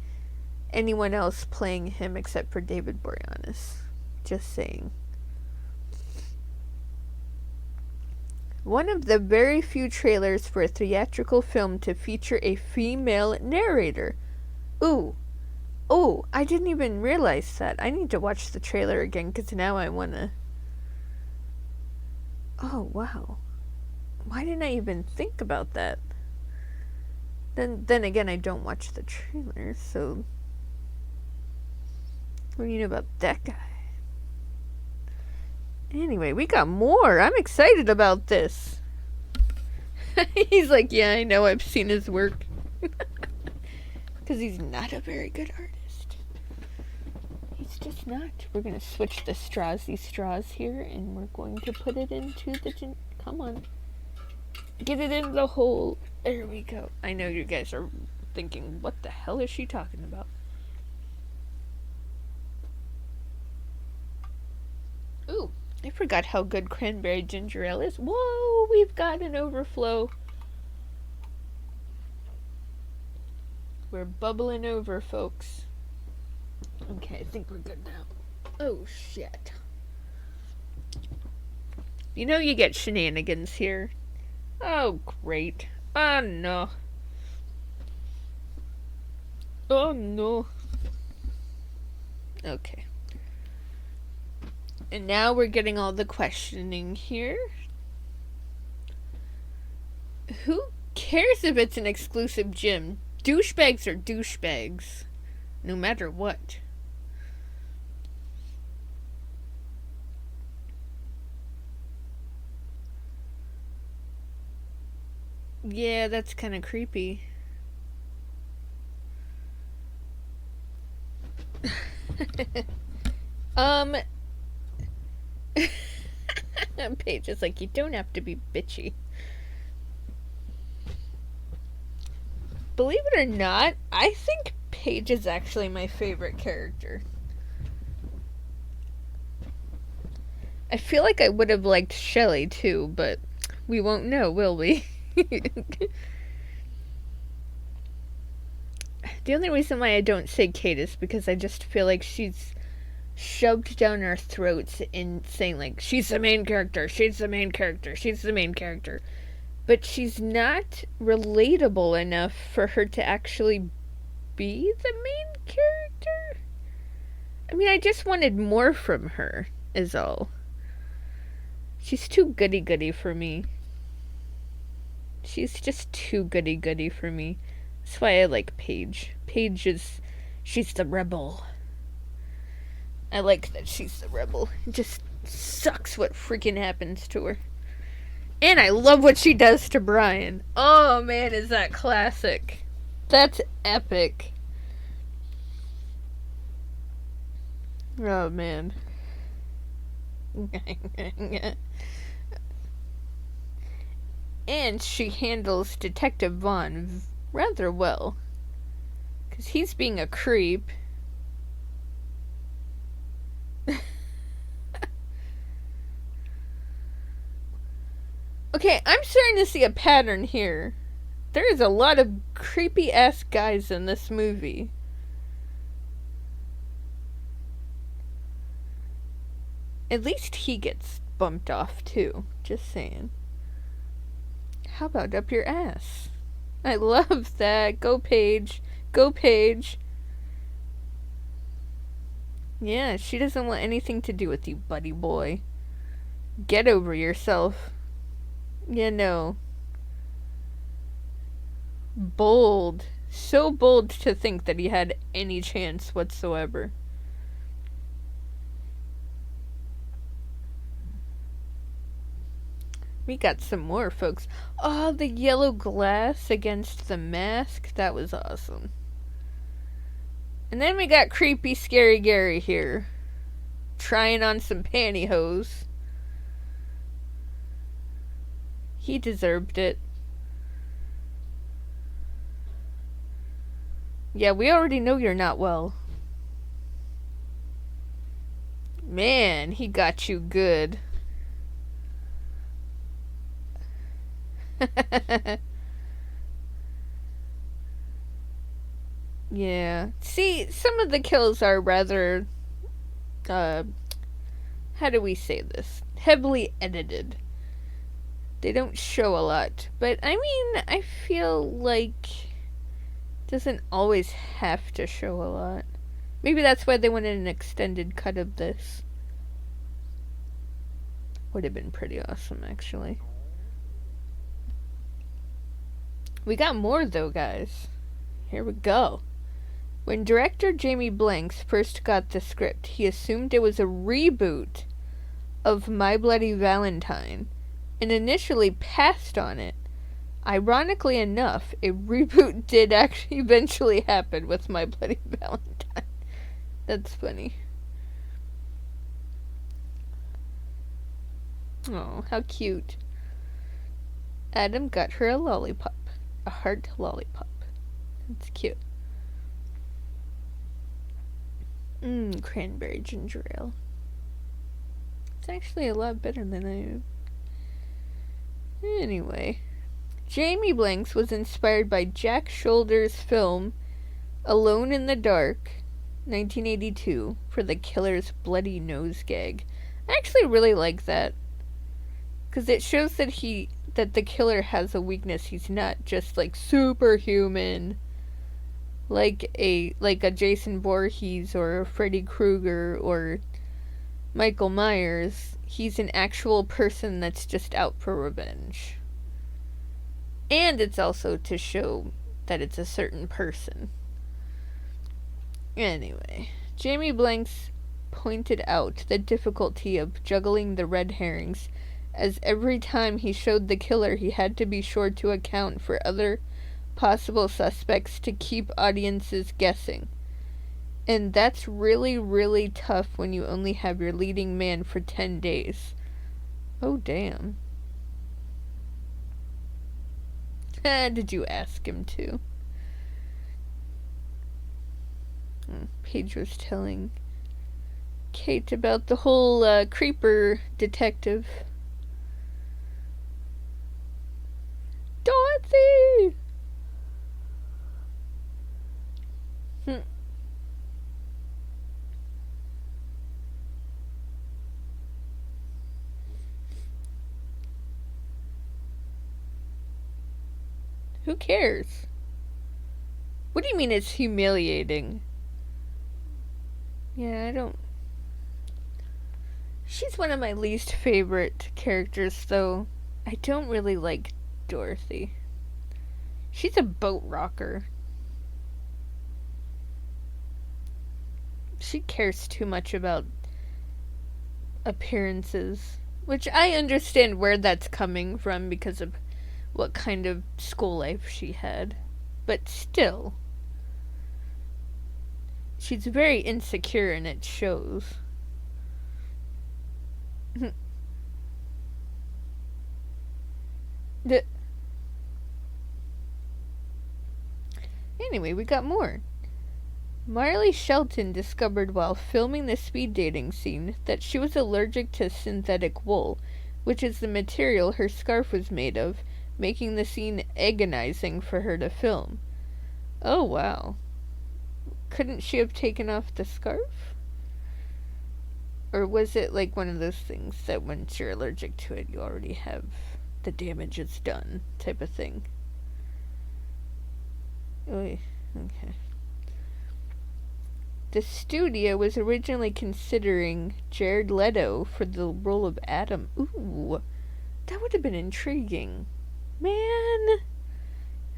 anyone else playing him except for David Boreanaz. Just saying. One of the very few trailers for a theatrical film to feature a female narrator. Ooh, I didn't even realize that. I need to watch the trailer again because now I want to. Oh, wow. Why didn't I even think about that? Then again, I don't watch the trailer, so. What do you know about that guy? Anyway, we got more. I'm excited about this. He's like, yeah, I know, I've seen his work. Because he's not a very good artist. He's just not. We're going to switch these straws here, and we're going to put it into the... Come on. Get it in the hole. There we go. I know you guys are thinking, what the hell is she talking about? Ooh, I forgot how good cranberry ginger ale is. Whoa, we've got an overflow. We're bubbling over, folks. Okay, I think we're good now. Oh, shit. You know you get shenanigans here. Oh, great. Oh, no. Oh, no. Okay. And now we're getting all the questioning here. Who cares if it's an exclusive gym? Douchebags are douchebags. No matter what. Yeah, that's kind of creepy. Paige is like, you don't have to be bitchy. Believe it or not, I think Paige is actually my favorite character. I feel like I would have liked Shelley too, but we won't know, will we? The only reason why I don't say Kate is because I just feel like she's shoved down our throats in saying, like, she's the main character, she's the main character, she's the main character. But she's not relatable enough for her to actually be the main character. I mean, I just wanted more from her, is all. She's too goody-goody for me. She's just too goody-goody for me. That's why I like Paige. Paige is She's the rebel. I like that she's the rebel. It just sucks what freaking happens to her. And I love what she does to Brian. Oh man, is that classic. That's epic. Oh man. And she handles Detective Vaughn rather well. Because he's being a creep. Okay, I'm starting to see a pattern here. There is a lot of creepy ass guys in this movie. At least he gets bumped off too. Just saying. How about up your ass? I love that. Go Paige. Go Paige. Yeah, she doesn't want anything to do with you, buddy boy. Get over yourself. Yeah, no. Bold. So bold to think that he had any chance whatsoever. We got some more, folks. Oh, the yellow glass against the mask. That was awesome. And then we got creepy, scary Gary here. Trying on some pantyhose. He deserved it. Yeah, we already know you're not well. Man, he got you good. Yeah. See, some of the kills are rather, how do we say this? Heavily edited. They don't show a lot. But, I mean, I feel like it doesn't always have to show a lot. Maybe that's why they wanted an extended cut of this. Would have been pretty awesome, actually. We got more, though, guys. Here we go. When director Jamie Blanks first got the script, he assumed it was a reboot of My Bloody Valentine, and initially passed on it. Ironically enough, a reboot did actually eventually happen with My Bloody Valentine. That's funny. Oh, how cute. Adam got her a lollipop. A heart lollipop. That's cute. Cranberry ginger ale. It's actually a lot better than Anyway. Jamie Blanks was inspired by Jack Shoulder's film Alone in the Dark, 1982, for the killer's bloody nose gag. I actually really like that. Because it shows that the killer has a weakness. He's not just like superhuman, like a Jason Voorhees or a Freddy Krueger or Michael Myers. He's an actual person that's just out for revenge. And it's also to show that it's a certain person. Anyway, Jamie Blanks pointed out the difficulty of juggling the red herrings, as every time he showed the killer, he had to be sure to account for other possible suspects to keep audiences guessing. And that's really, really tough when you only have your leading man for 10 days. Oh, damn. Did you ask him to? Paige was telling Kate about the whole creeper detective. Dorothy! Who cares? What do you mean it's humiliating? Yeah, I don't... She's one of my least favorite characters, though. I don't really like Dorothy. She's a boat rocker. She cares too much about appearances. Which I understand where that's coming from because of what kind of school life she had. But still, she's very insecure and it shows. Anyway, we got more. Marley Shelton discovered while filming the speed dating scene that she was allergic to synthetic wool, which is the material her scarf was made of, making the scene agonizing for her to film. Oh wow. Couldn't she have taken off the scarf? Or was it like one of those things that once you're allergic to it, you already have the damage is done type of thing? Oy, okay. The studio was originally considering Jared Leto for the role of Adam. Ooh, that would have been intriguing. Man!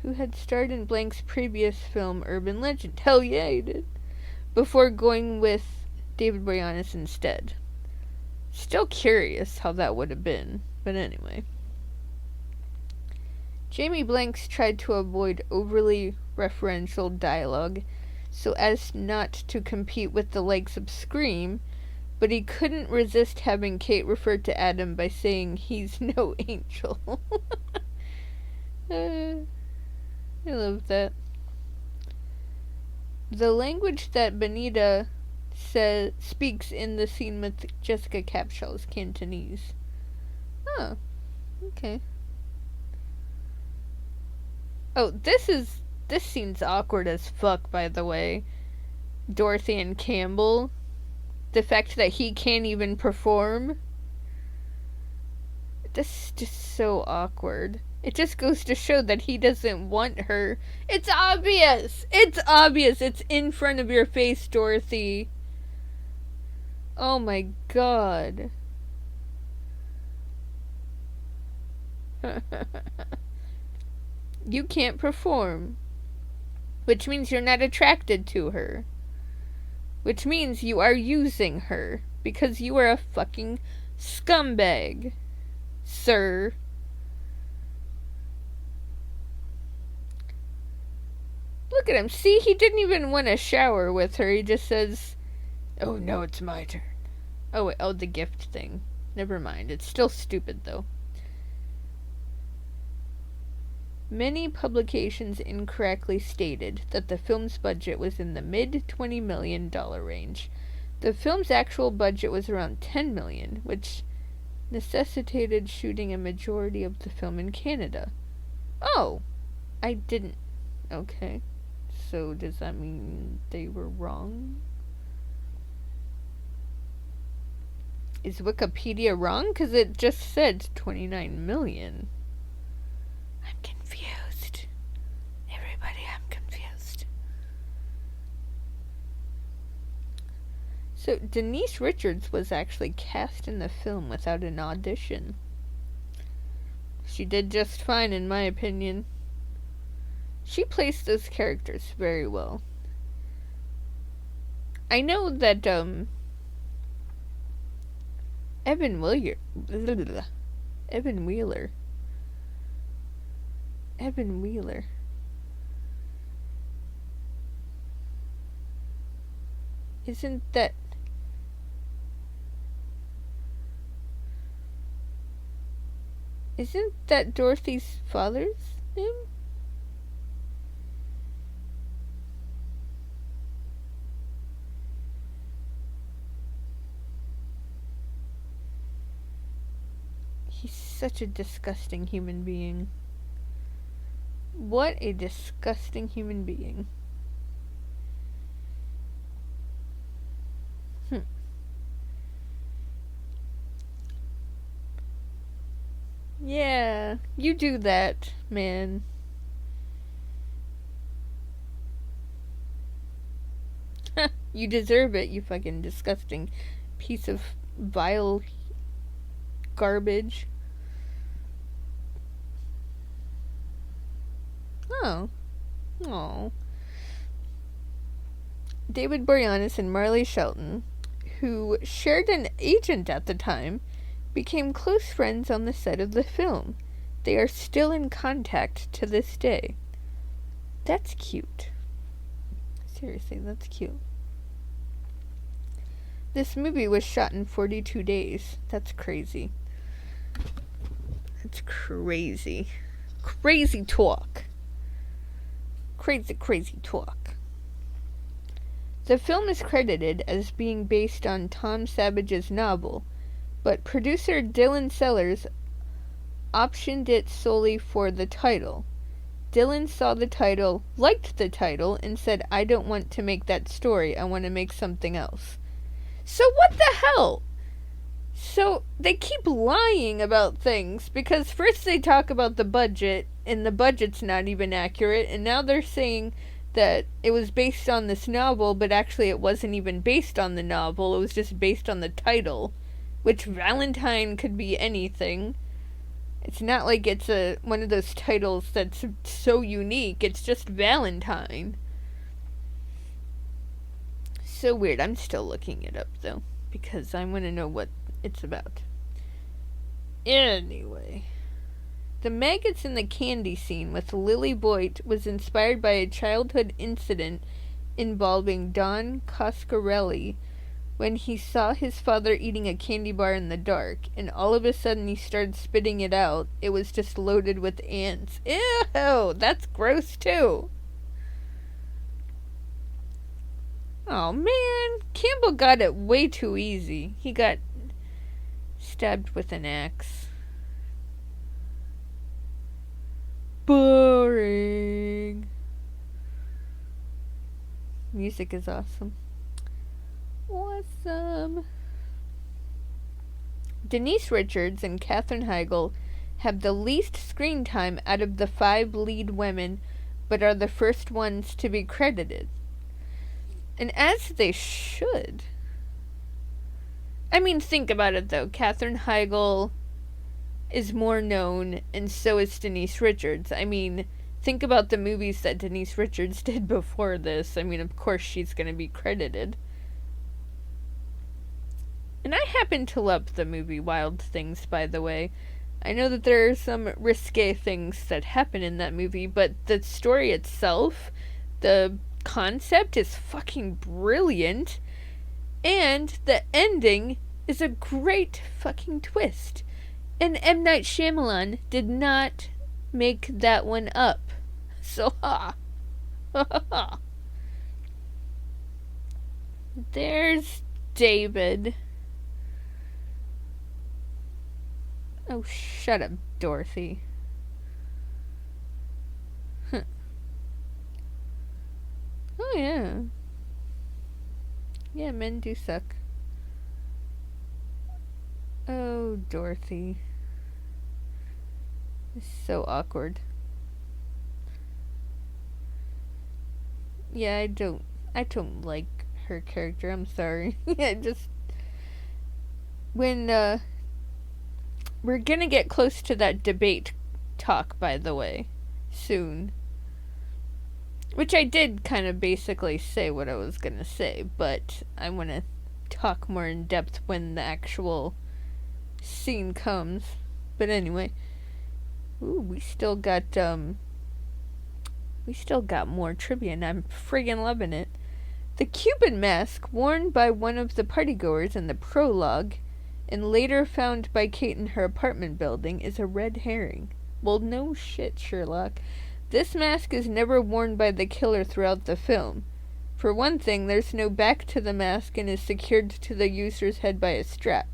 Who had starred in Blank's previous film, Urban Legend. Hell yeah, he did. Before going with David Boreanaz instead. Still curious how that would have been. But anyway. Jamie Blanks tried to avoid overly referential dialogue so as not to compete with the likes of Scream, but he couldn't resist having Kate refer to Adam by saying he's no angel. I love that. The language that Benita speaks in the scene with Jessica Capshaw is Cantonese. Oh, okay. Oh, this scene's awkward as fuck, by the way. Dorothy and Campbell. The fact that he can't even perform. This is just so awkward. It just goes to show that he doesn't want her. It's obvious! It's obvious! It's in front of your face, Dorothy. Oh my god. You can't perform. Which means you're not attracted to her. Which means you are using her. Because you are a fucking scumbag. Sir. Look at him. See, he didn't even want to shower with her. He just says, oh, no, it's my turn. Oh, wait. Oh, the gift thing. Never mind. It's still stupid, though. Many publications incorrectly stated that the film's budget was in the mid-$20 million range. The film's actual budget was around $10 million, which necessitated shooting a majority of the film in Canada. Oh! I didn't... Okay. So does that mean they were wrong? Is Wikipedia wrong? Because it just said 29 million. I'm confused. Everybody, I'm confused. So, Denise Richards was actually cast in the film without an audition. She did just fine, in my opinion. She plays those characters very well. I know that, Evan Wheeler. Isn't that Dorothy's father's name? He's such a disgusting human being. What a disgusting human being. Yeah, you do that, man. You deserve it, you fucking disgusting piece of vile garbage. Oh. David Boreanaz and Marley Shelton, who shared an agent at the time, became close friends on the set of the film. They are still in contact to this day. That's cute. Seriously, that's cute. This movie was shot in 42 days. That's crazy. That's crazy. Crazy talk. Crazy talk. The film is credited as being based on Tom Savage's novel, but producer Dylan Sellers optioned it solely for the title. Dylan saw the title, liked the title, and said, "I don't want to make that story. I want to make something else." So what the hell? So they keep lying about things, because first they talk about the budget, and the budget's not even accurate, and now they're saying that it was based on this novel, but actually it wasn't even based on the novel, it was just based on the title, which Valentine could be anything. It's not like it's one of those titles that's so unique, it's just Valentine. So weird. I'm still looking it up, though, because I want to know what it's about. Anyway, the maggots in the candy scene with Lily Boyd was inspired by a childhood incident involving Don Coscarelli when he saw his father eating a candy bar in the dark, and all of a sudden he started spitting it out. It was just loaded with ants. Ew, that's gross too. Oh man, Campbell got it way too easy. He got stabbed with an axe. Boring. Music is awesome. Awesome. Denise Richards and Katherine Heigl have the least screen time out of the 5 lead women, but are the first ones to be credited. And as they should. I mean, think about it though. Katherine Heigl is more known, and so is Denise Richards. I mean, think about the movies that Denise Richards did before this. I mean, of course she's going to be credited. And I happen to love the movie Wild Things, by the way. I know that there are some risque things that happen in that movie, but the story itself, the concept is fucking brilliant. And the ending is a great fucking twist. And M. Night Shyamalan did not make that one up. So, ha. There's David. Oh, shut up, Dorothy. Huh. Oh, yeah. Yeah, men do suck. Oh, Dorothy. It's so awkward. Yeah, I don't like her character. I'm sorry. Yeah, just when we're gonna get close to that debate talk, by the way, soon. Which I did kind of basically say what I was gonna say, but I want to talk more in depth when the actual scene comes. But anyway, ooh, we still got more trivia, and I'm friggin' loving it. The Cuban mask worn by one of the partygoers in the prologue and later found by Kate in her apartment building is a red herring. Well, no shit, Sherlock. This mask is never worn by the killer throughout the film. For one thing, there's no back to the mask and is secured to the user's head by a strap,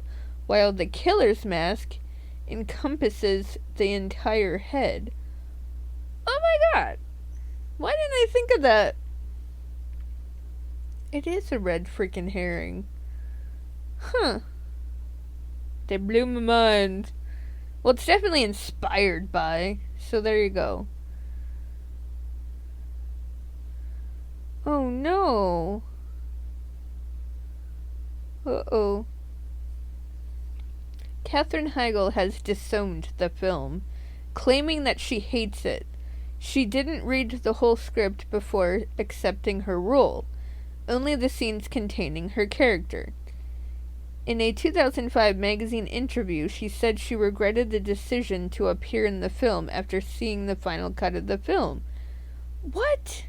while the killer's mask encompasses the entire head. Oh my god! Why didn't I think of that? It is a red freaking herring. Huh. They blew my mind. Well, it's definitely inspired by, so there you go. Oh no. Uh-oh. Katherine Heigl has disowned the film, claiming that she hates it. She didn't read the whole script before accepting her role. only the scenes containing her character. In a 2005 magazine interview, she said she regretted the decision to appear in the film after seeing the final cut of the film. What?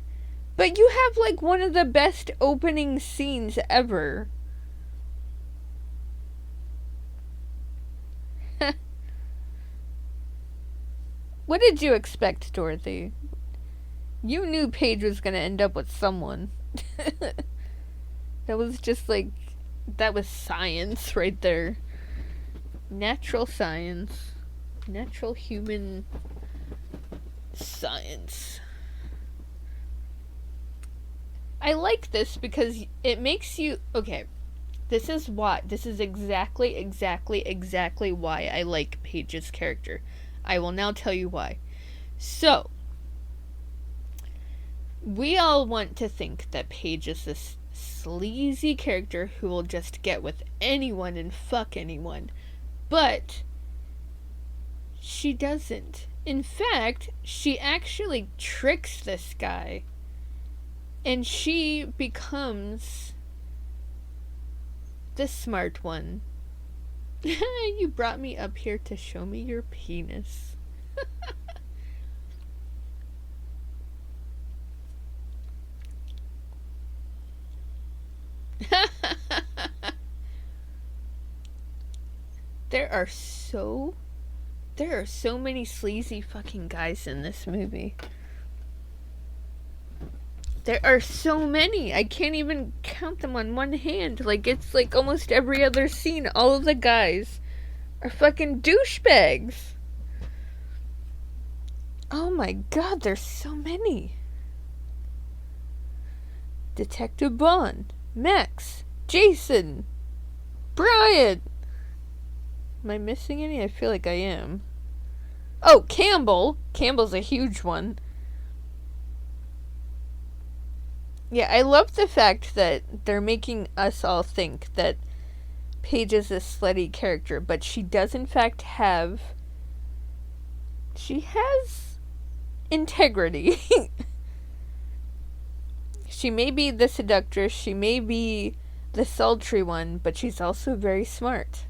But you have like one of the best opening scenes ever. What did you expect, Dorothy? You knew Paige was gonna end up with someone. That was just like, that was science right there. Natural science. Natural human science. I like this because it makes you, okay, this is exactly why I like Paige's character. I will now tell you why. So, we all want to think that Paige is this sleazy character who will just get with anyone and fuck anyone. But she doesn't. In fact, she actually tricks this guy. And she becomes the smart one. You brought me up here to show me your penis. There are so many sleazy fucking guys in this movie. There are so many. I can't even count them on one hand. Like, it's like almost every other scene. All of the guys are fucking douchebags. Oh my god, there's so many. Detective Bond, Max, Jason, Brian. Am I missing any? I feel like I am. Oh, Campbell. Campbell's a huge one. Yeah, I love the fact that they're making us all think that Paige is a slutty character, but she does in fact have... She has integrity. She may be the seductress, she may be the sultry one, but she's also very smart.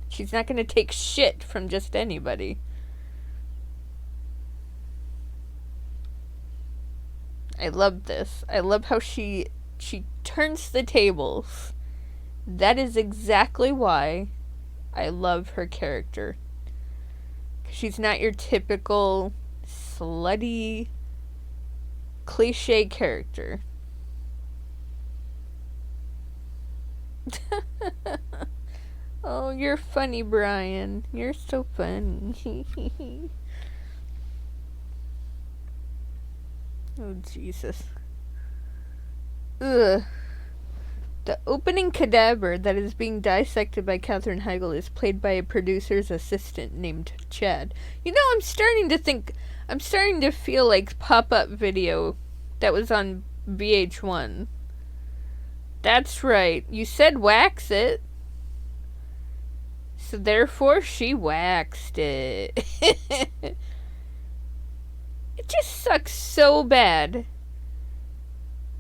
She's not going to take shit from just anybody. I love this. I love how she turns the tables. That is exactly why I love her character. She's not your typical slutty, cliche character. Oh, you're funny, Brian. You're so funny. Oh, Jesus. Ugh. The opening cadaver that is being dissected by Katherine Heigl is played by a producer's assistant named Chad. You know, I'm starting to feel like pop-up video that was on VH1. That's right. You said wax it. So therefore, she waxed it. It just sucks so bad.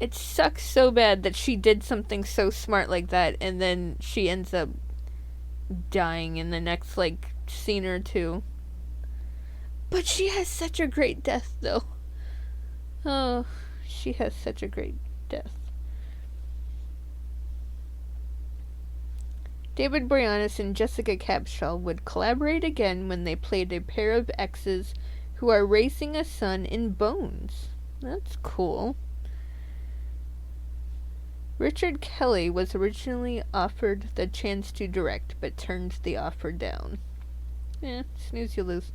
It sucks so bad that she did something so smart like that, and then she ends up dying in the next, like, scene or two. But she has such a great death, though. Oh, she has such a great death. David Boreanaz and Jessica Capshaw would collaborate again when they played a pair of exes who are raising a son in Bones. That's cool. Richard Kelly was originally offered the chance to direct, but turned the offer down. Snooze you lose.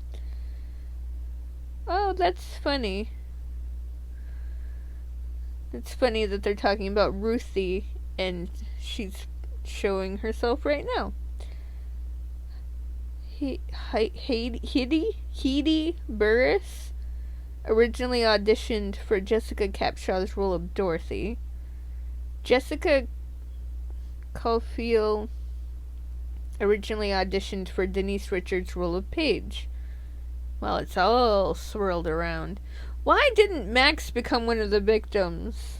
Oh, that's funny. It's funny that they're talking about Ruthie, and she's showing herself right now. Heidi Burris originally auditioned for Jessica Capshaw's role of Dorothy. Jessica Caulfield originally auditioned for Denise Richards' role of Paige. Well, it's all swirled around. Why didn't Max become one of the victims?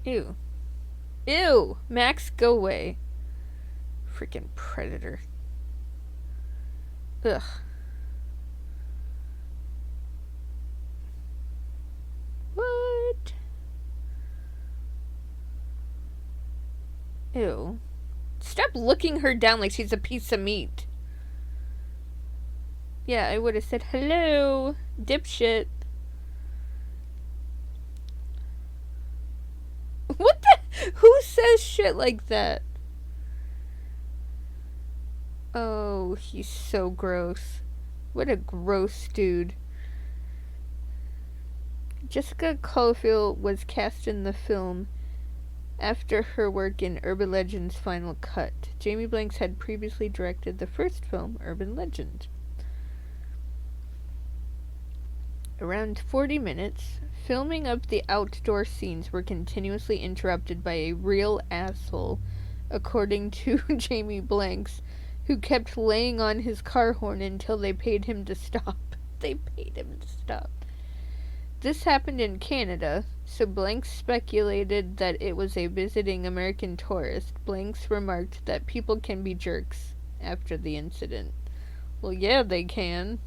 Ew. Ew! Max, go away. Freaking predator. Ugh. What? Ew. Stop looking her down like she's a piece of meat. Yeah, I would have said hello, dipshit. What the? Who says shit like that? Oh, he's so gross. What a gross dude. Jessica Caulfield was cast in the film after her work in Urban Legend's final cut. Jamie Blanks had previously directed the first film, Urban Legend. Around 40 minutes, filming of the outdoor scenes were continuously interrupted by a real asshole, according to Jamie Blanks, who kept laying on his car horn until they paid him to stop. They paid him to stop. This happened in Canada, so Blanks speculated that it was a visiting American tourist. Blanks remarked that people can be jerks after the incident. Well, yeah, they can.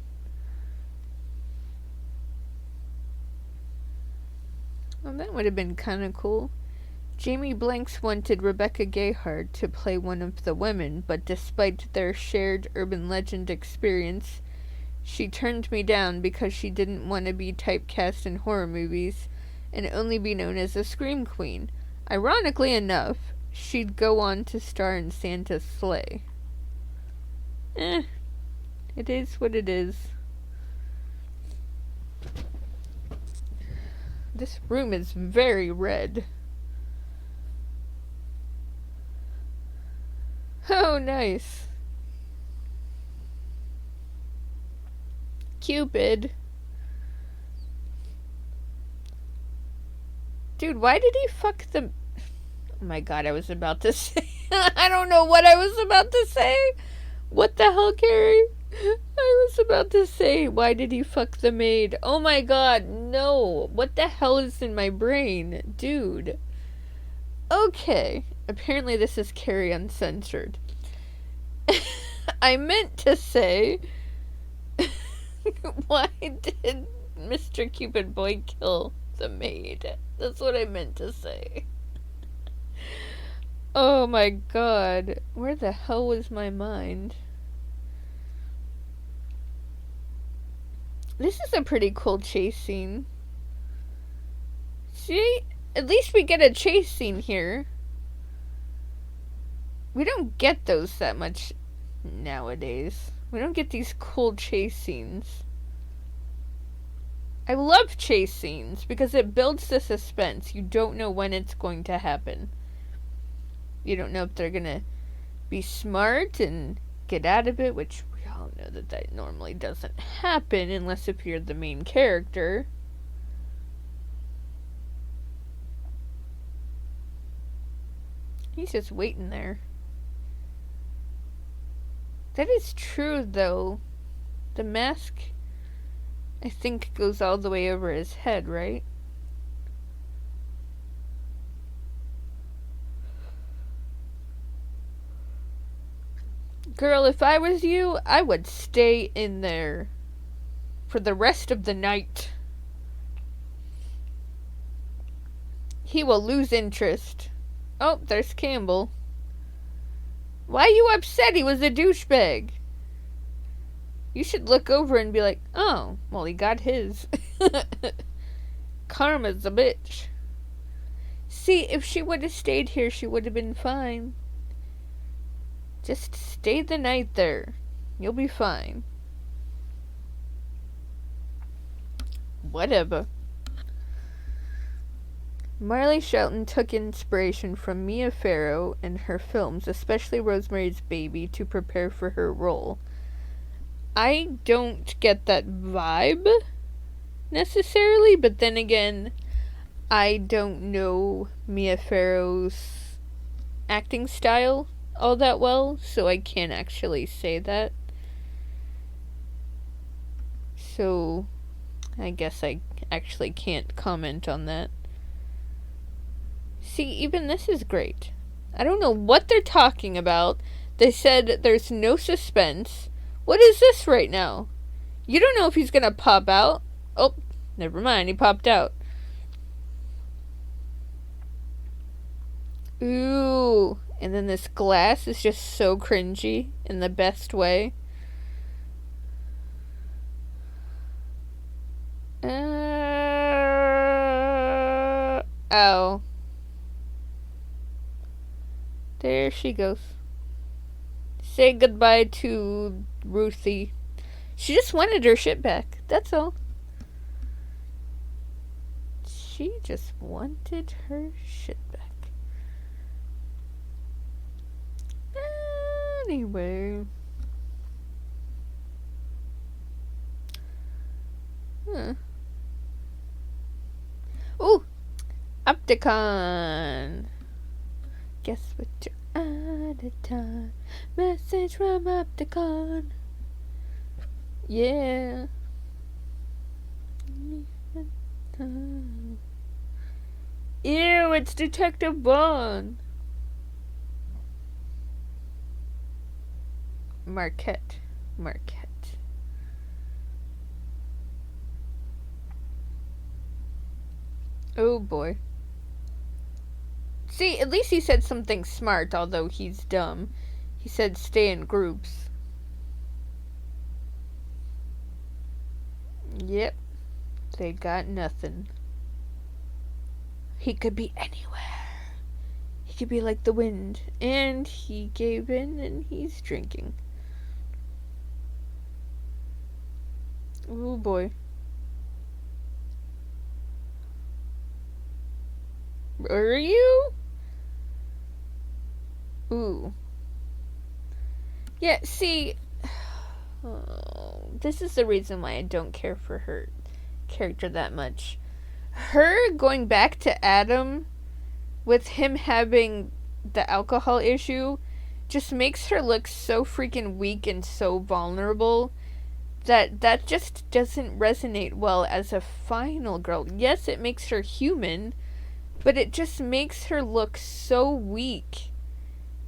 Well, that would have been kind of cool. Jamie Blanks wanted Rebecca Gayheart to play one of the women, but despite their shared urban legend experience, she turned me down because she didn't want to be typecast in horror movies and only be known as a scream queen. Ironically enough, she'd go on to star in Santa's Sleigh. It is what it is. This room is very red. Oh, nice. Cupid. Dude, why did he fuck the... Oh my god, I was about to say... I don't know what I was about to say. What the hell, Carey? I was about to say, why did he fuck the maid? Oh my god, no. What the hell is in my brain? Dude. Okay. Apparently this is Carey Uncensored. I meant to say... Why did Mr. Cupid Boy kill the maid? That's what I meant to say. Oh my god. Where the hell was my mind? This is a pretty cool chase scene. See? At least we get a chase scene here. We don't get those that much nowadays. We don't get these cool chase scenes. I love chase scenes because it builds the suspense. You don't know when it's going to happen. You don't know if they're gonna be smart and get out of it, which we all know that normally doesn't happen unless if you're the main character. He's just waiting there. That is true, though. The mask, I think, goes all the way over his head, right? Girl, if I was you, I would stay in there for the rest of the night. He will lose interest. Oh, there's Campbell. Why are you upset? He was a douchebag. You should look over and be like, oh, well, he got his. Karma's a bitch. See, if she would have stayed here, she would have been fine. Just stay the night there. You'll be fine. Whatever. Marley Shelton took inspiration from Mia Farrow and her films, especially Rosemary's Baby, to prepare for her role. I don't get that vibe necessarily, but then again, I don't know Mia Farrow's acting style all that well, so I can't actually say that. So, I guess I actually can't comment on that. See, even this is great. I don't know what they're talking about. They said there's no suspense. What is this right now? You don't know if he's gonna pop out. Oh, never mind, he popped out. Ooh, and then this glass is just so cringy in the best way. Ow. There she goes. Say goodbye to Ruthie. She just wanted her shit back. That's all. She just wanted her shit back. Anyway. Ooh! Opticon! Guess what you're out of time. Message from Opticon. Yeah. Ew, it's Detective Bond. Marquette. Oh boy. See, at least he said something smart, although he's dumb. He said stay in groups. Yep. They got nothing. He could be anywhere. He could be like the wind. And he gave in and he's drinking. Oh boy. Are you? Ooh. Yeah, see, this is the reason why I don't care for her character that much. Her going back to Adam with him having the alcohol issue just makes her look so freaking weak and so vulnerable that just doesn't resonate well as a final girl. Yes, it makes her human, but it just makes her look so weak.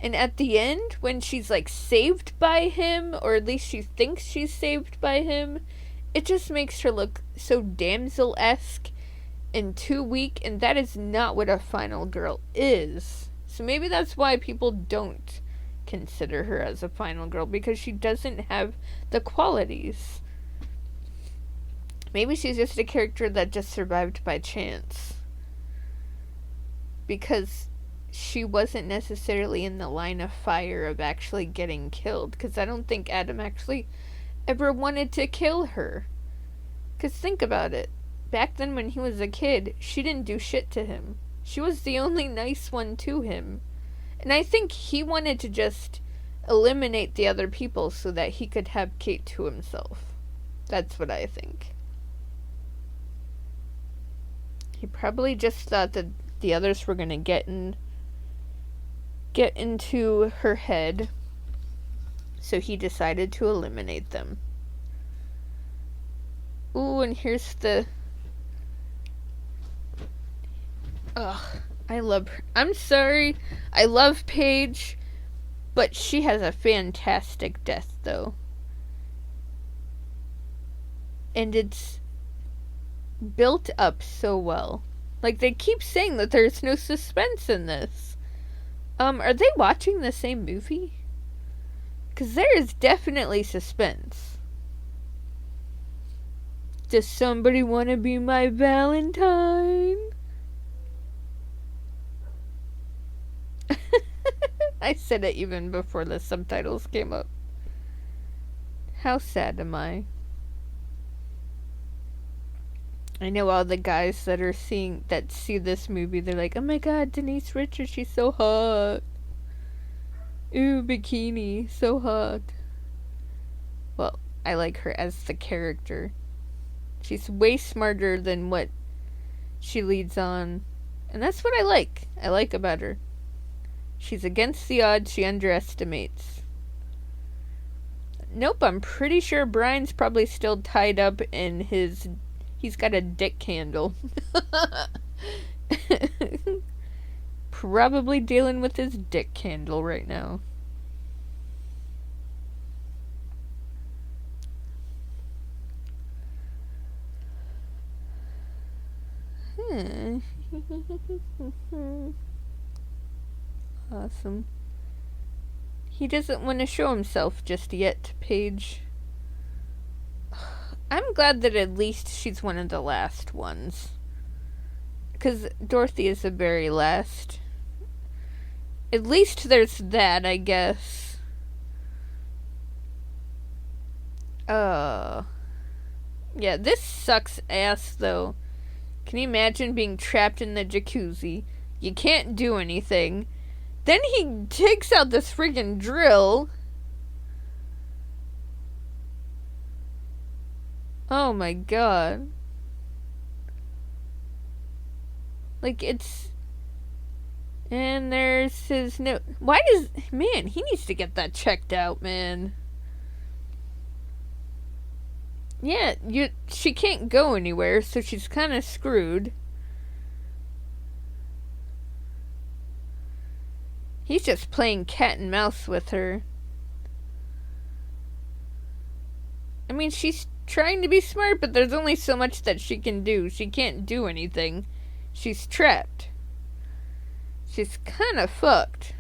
And at the end, when she's like saved by him, or at least she thinks she's saved by him, it just makes her look so damsel-esque and too weak, and that is not what a final girl is. So maybe that's why people don't consider her as a final girl, because she doesn't have the qualities. Maybe she's just a character that just survived by chance. Because she wasn't necessarily in the line of fire of actually getting killed. Because I don't think Adam actually ever wanted to kill her. Because think about it. Back then when he was a kid, she didn't do shit to him. She was the only nice one to him. And I think he wanted to just eliminate the other people so that he could have Kate to himself. That's what I think. He probably just thought that the others were gonna get into her head, so he decided to eliminate them. Ooh, and here's the... Ugh, I love her. I'm sorry, I love Paige, but she has a fantastic death, though. And it's built up so well. Like, they keep saying that there's no suspense in this. Are they watching the same movie? Because there is definitely suspense. Does somebody want to be my Valentine? I said it even before the subtitles came up. How sad am I? I know all the guys that see this movie, they're like, oh my god, Denise Richards, she's so hot. Ooh, bikini, so hot. Well, I like her as the character. She's way smarter than what she leads on. And that's what I like about her. She's against the odds, she underestimates. Nope, I'm pretty sure Brian's probably still tied up in he's got a dick candle. probably dealing with his dick candle right now. Awesome. He doesn't want to show himself just yet, Paige. I'm glad that at least she's one of the last ones. Because Dorothy is the very last. At least there's that, I guess. Yeah, this sucks ass, though. Can you imagine being trapped in the jacuzzi? You can't do anything. Then he takes out this friggin' drill. Oh my god. Like, it's... And there's his note. Why does... Man, he needs to get that checked out, man. Yeah, she can't go anywhere, so she's kind of screwed. He's just playing cat and mouse with her. I mean, she's trying to be smart, but there's only so much that she can do. She can't do anything. She's trapped. She's kind of fucked.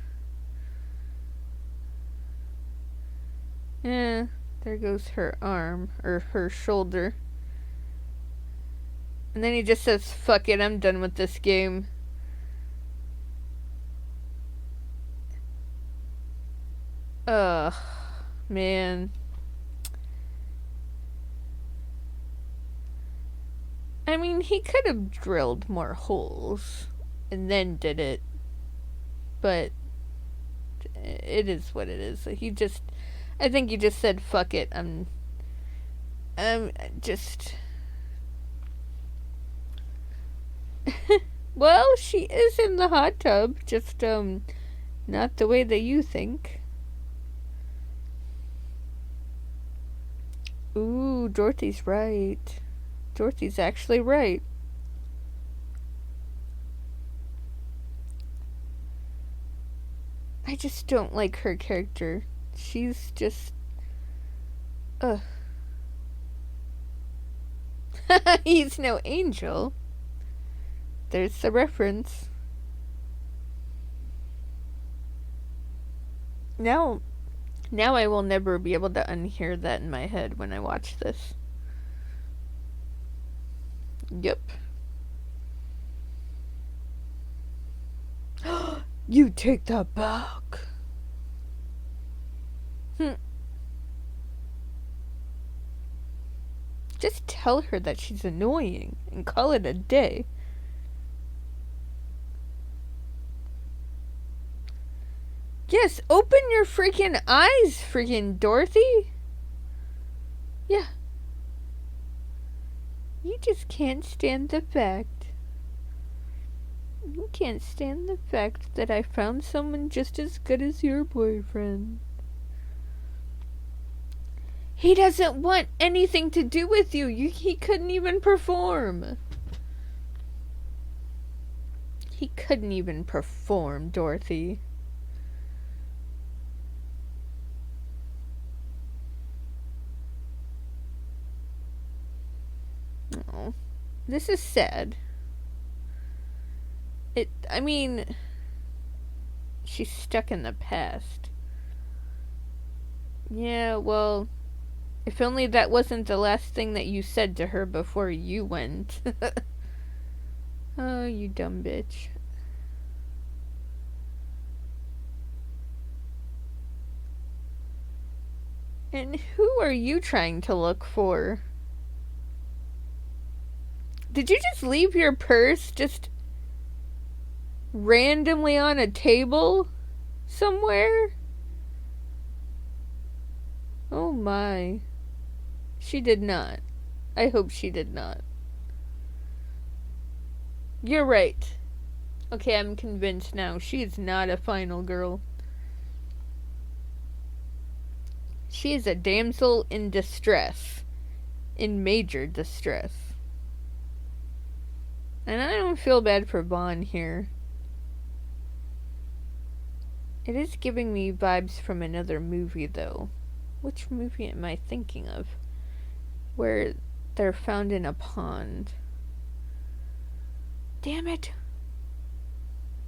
Yeah, there goes her arm, or her shoulder. And then he just says, fuck it, I'm done with this game. Ugh, man. I mean, he could have drilled more holes and then did it. But it is what it is. I think he just said, fuck it, I'm just... Well, she is in the hot tub, just, not the way that you think. Ooh, Dorothy's right. Dorothy's actually right. I just don't like her character. She's just... Ugh. He's no angel. There's the reference. Now I will never be able to unhear that in my head when I watch this. Yep. You take that back. Just tell her that she's annoying and call it a day. Yes, open your freaking eyes, freaking Dorothy. Yeah. You just can't stand the fact. You can't stand the fact that I found someone just as good as your boyfriend. He doesn't want anything to do with you. He couldn't even perform. He couldn't even perform, Dorothy. Oh, this is sad. I mean, she's stuck in the past. Yeah, well, if only that wasn't the last thing that you said to her before you went. Oh, you dumb bitch. And who are you trying to look for? Did you just leave your purse just randomly on a table somewhere? Oh my. She did not. I hope she did not. You're right. Okay, I'm convinced now. She is not a final girl. She is a damsel in distress. In major distress. And I don't feel bad for Vaughn here. It is giving me vibes from another movie, though. Which movie am I thinking of? Where they're found in a pond. Damn it!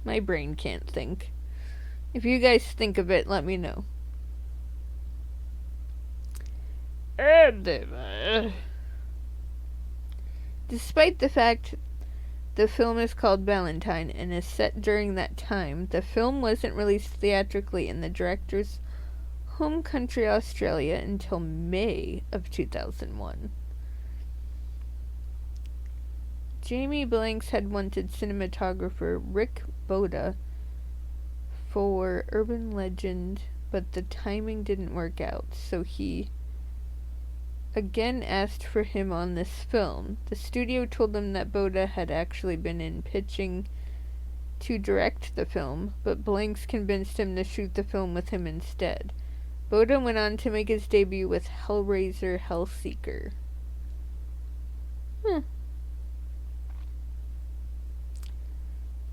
My brain can't think. If you guys think of it, let me know. Despite the fact the film is called Valentine and is set during that time, the film wasn't released theatrically in the director's home country, Australia, until May of 2001. Jamie Blanks had wanted cinematographer Rick Boda for Urban Legend, but the timing didn't work out, so he again asked for him on this film. The studio told him that Boda had actually been in pitching to direct the film, but Blanks convinced him to shoot the film with him instead. Boda went on to make his debut with Hellraiser Hellseeker.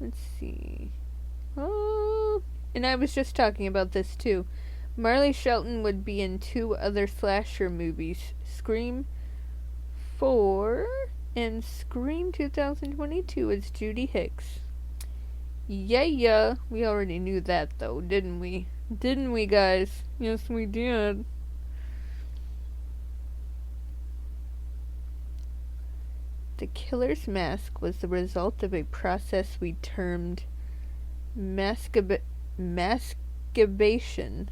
Let's see. Oh, and I was just talking about this too. Marley Shelton would be in 2 other slasher movies, Scream 4 and Scream 2022 as Judy Hicks. Yeah, we already knew that though, didn't we? Didn't we, guys? Yes, we did. The killer's mask was the result of a process we termed masturbation.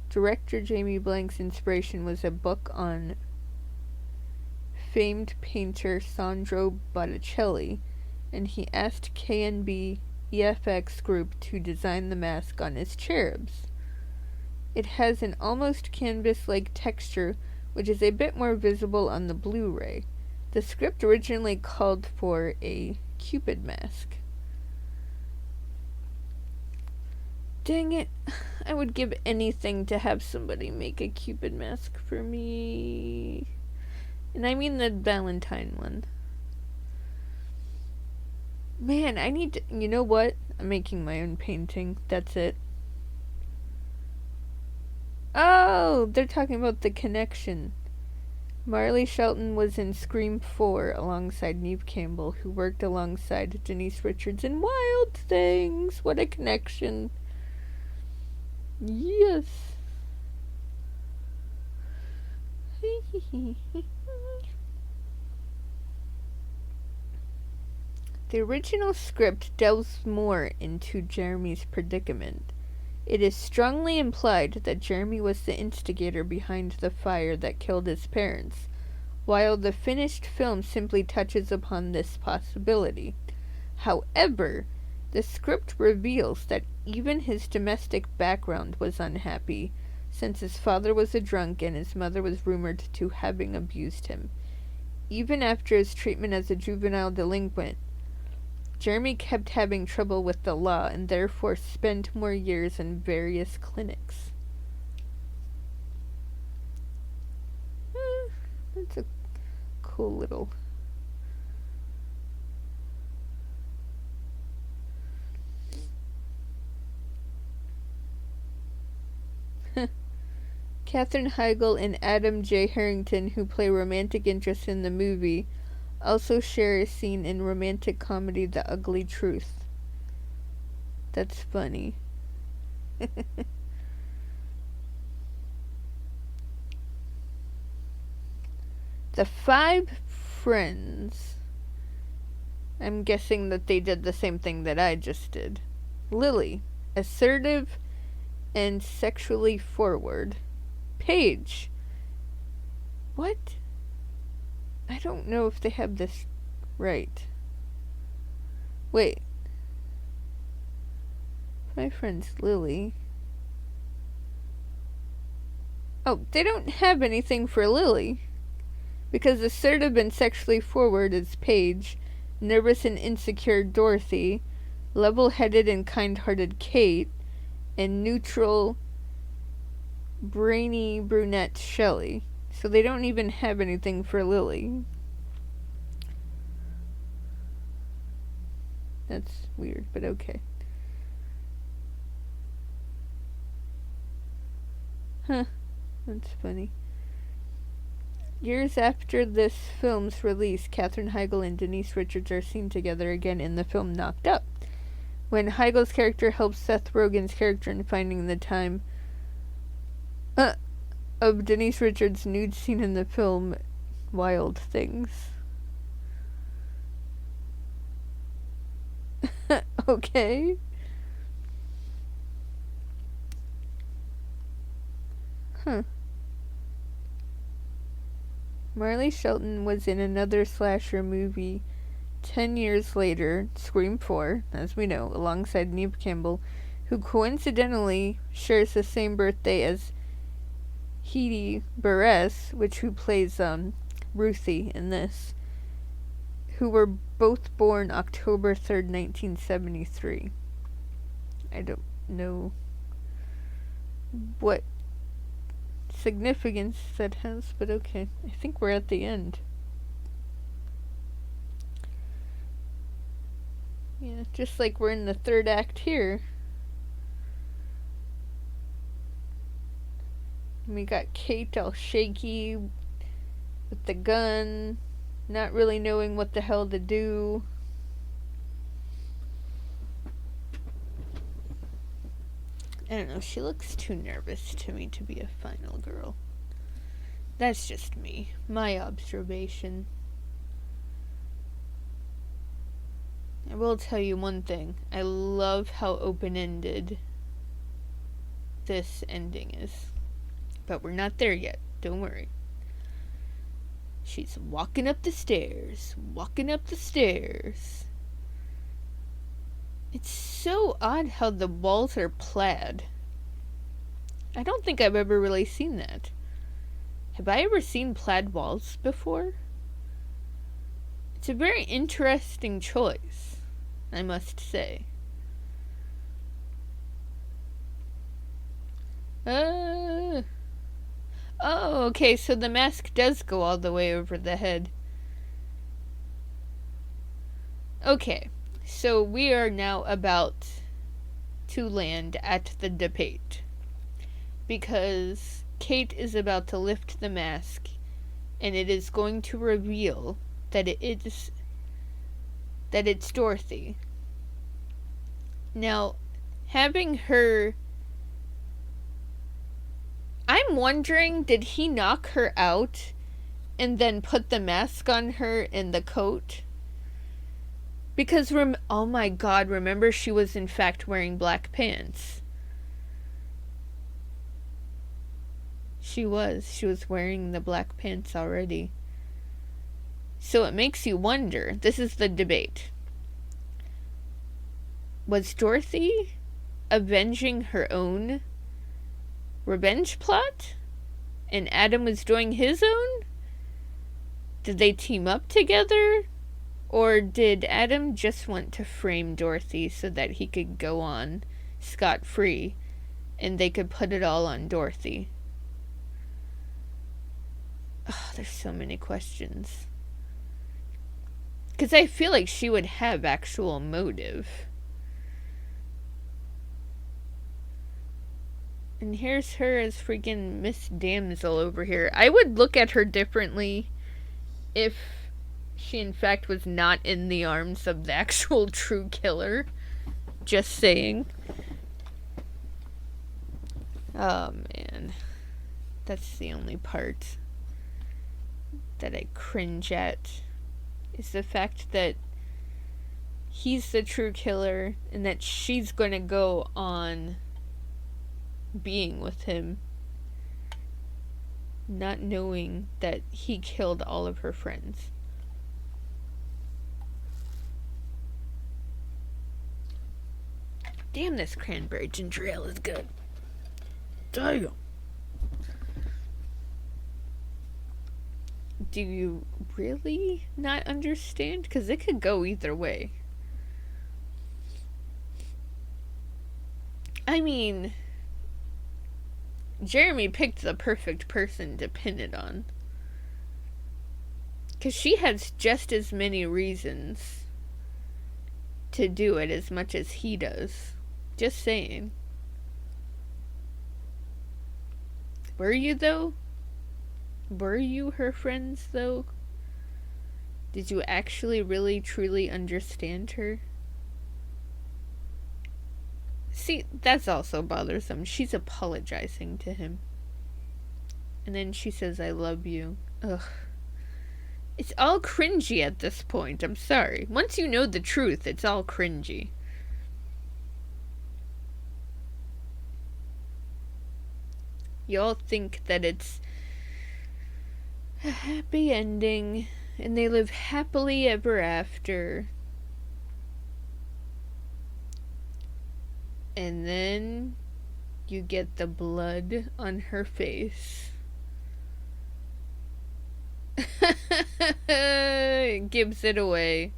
Director Jamie Blank's inspiration was a book on famed painter Sandro Botticelli, and he asked K&B EFX Group to design the mask on his cherubs. It has an almost canvas-like texture, which is a bit more visible on the Blu-ray. The script originally called for a Cupid mask. Dang it, I would give anything to have somebody make a Cupid mask for me. And I mean the Valentine one. Man, I need to, you know what? I'm making my own painting. That's it. Oh, they're talking about the connection. Marley Shelton was in Scream 4 alongside Neve Campbell, who worked alongside Denise Richards in Wild Things. What a connection. Yes. The original script delves more into Jeremy's predicament. It is strongly implied that Jeremy was the instigator behind the fire that killed his parents, while the finished film simply touches upon this possibility. However, the script reveals that even his domestic background was unhappy, since his father was a drunk and his mother was rumored to having abused him. Even after his treatment as a juvenile delinquent, Jeremy kept having trouble with the law and therefore spent more years in various clinics. That's a cool little... Katherine Heigl and Adam J. Harrington, who play romantic interests in the movie, also share a scene in romantic comedy The Ugly Truth. That's funny. The Five Friends. I'm guessing that they did the same thing that I just did. Lily, assertive and sexually forward. Paige. What? I don't know if they have this right. Wait. My friend's Lily. Oh, they don't have anything for Lily. Because assertive and sexually forward is Paige, nervous and insecure Dorothy, level-headed and kind-hearted Kate, and neutral, brainy brunette Shelley. So they don't even have anything for Lily. That's weird, but okay. Huh, that's funny. Years after this film's release, Katherine Heigl and Denise Richards are seen together again in the film Knocked Up, when Heigl's character helps Seth Rogen's character in finding the time of Denise Richards' nude scene in the film Wild Things. Okay. Huh. Marley Shelton was in another slasher movie 10 years later, Scream 4, as we know, alongside Neve Campbell, who coincidentally shares the same birthday as Heidi Beres, who plays Ruthie in this, who were both born October 3rd, 1973. I don't know what significance that has, but okay. I think we're at the end. Yeah, just like we're in the third act here. We got Kate all shaky with the gun, not really knowing what the hell to do. I don't know, she looks too nervous to me to be a final girl. That's just me, my observation. I will tell you one thing. I love how open-ended this ending is. But we're not there yet. Don't worry. She's walking up the stairs. Walking up the stairs. It's so odd how the walls are plaid. I don't think I've ever really seen that. Have I ever seen plaid walls before? It's a very interesting choice, I must say. Oh, okay, so the mask does go all the way over the head. Okay, so we are now about to land at the debate. Because Kate is about to lift the mask, and it is going to reveal that it's Dorothy. Now, having her, I'm wondering, did he knock her out and then put the mask on her in the coat? Because, oh my god, remember she was in fact wearing black pants. She was wearing the black pants already. So it makes you wonder, this is the debate. Was Dorothy avenging her own revenge plot? And Adam was doing his own? Did they team up together? Or did Adam just want to frame Dorothy so that he could go on scot-free and they could put it all on Dorothy? Oh, there's so many questions. Because I feel like she would have actual motive. And here's her as freaking Miss Damsel over here. I would look at her differently if she in fact was not in the arms of the actual true killer. Just saying. Oh man. That's the only part that I cringe at, is the fact that he's the true killer and that she's gonna go on being with him, not knowing that he killed all of her friends. Damn, this cranberry ginger ale is good. Damn. Do you really not understand? Because it could go either way. I mean, Jeremy picked the perfect person to pin it on. Because she has just as many reasons to do it as much as he does. Just saying. Were you, though? Were you her friends, though? Did you actually really truly understand her? See, that's also bothersome. She's apologizing to him. And then she says, I love you. Ugh. It's all cringy at this point. I'm sorry. Once you know the truth, it's all cringy. You all think that it's a happy ending and they live happily ever after. And then you get the blood on her face. Gives it away.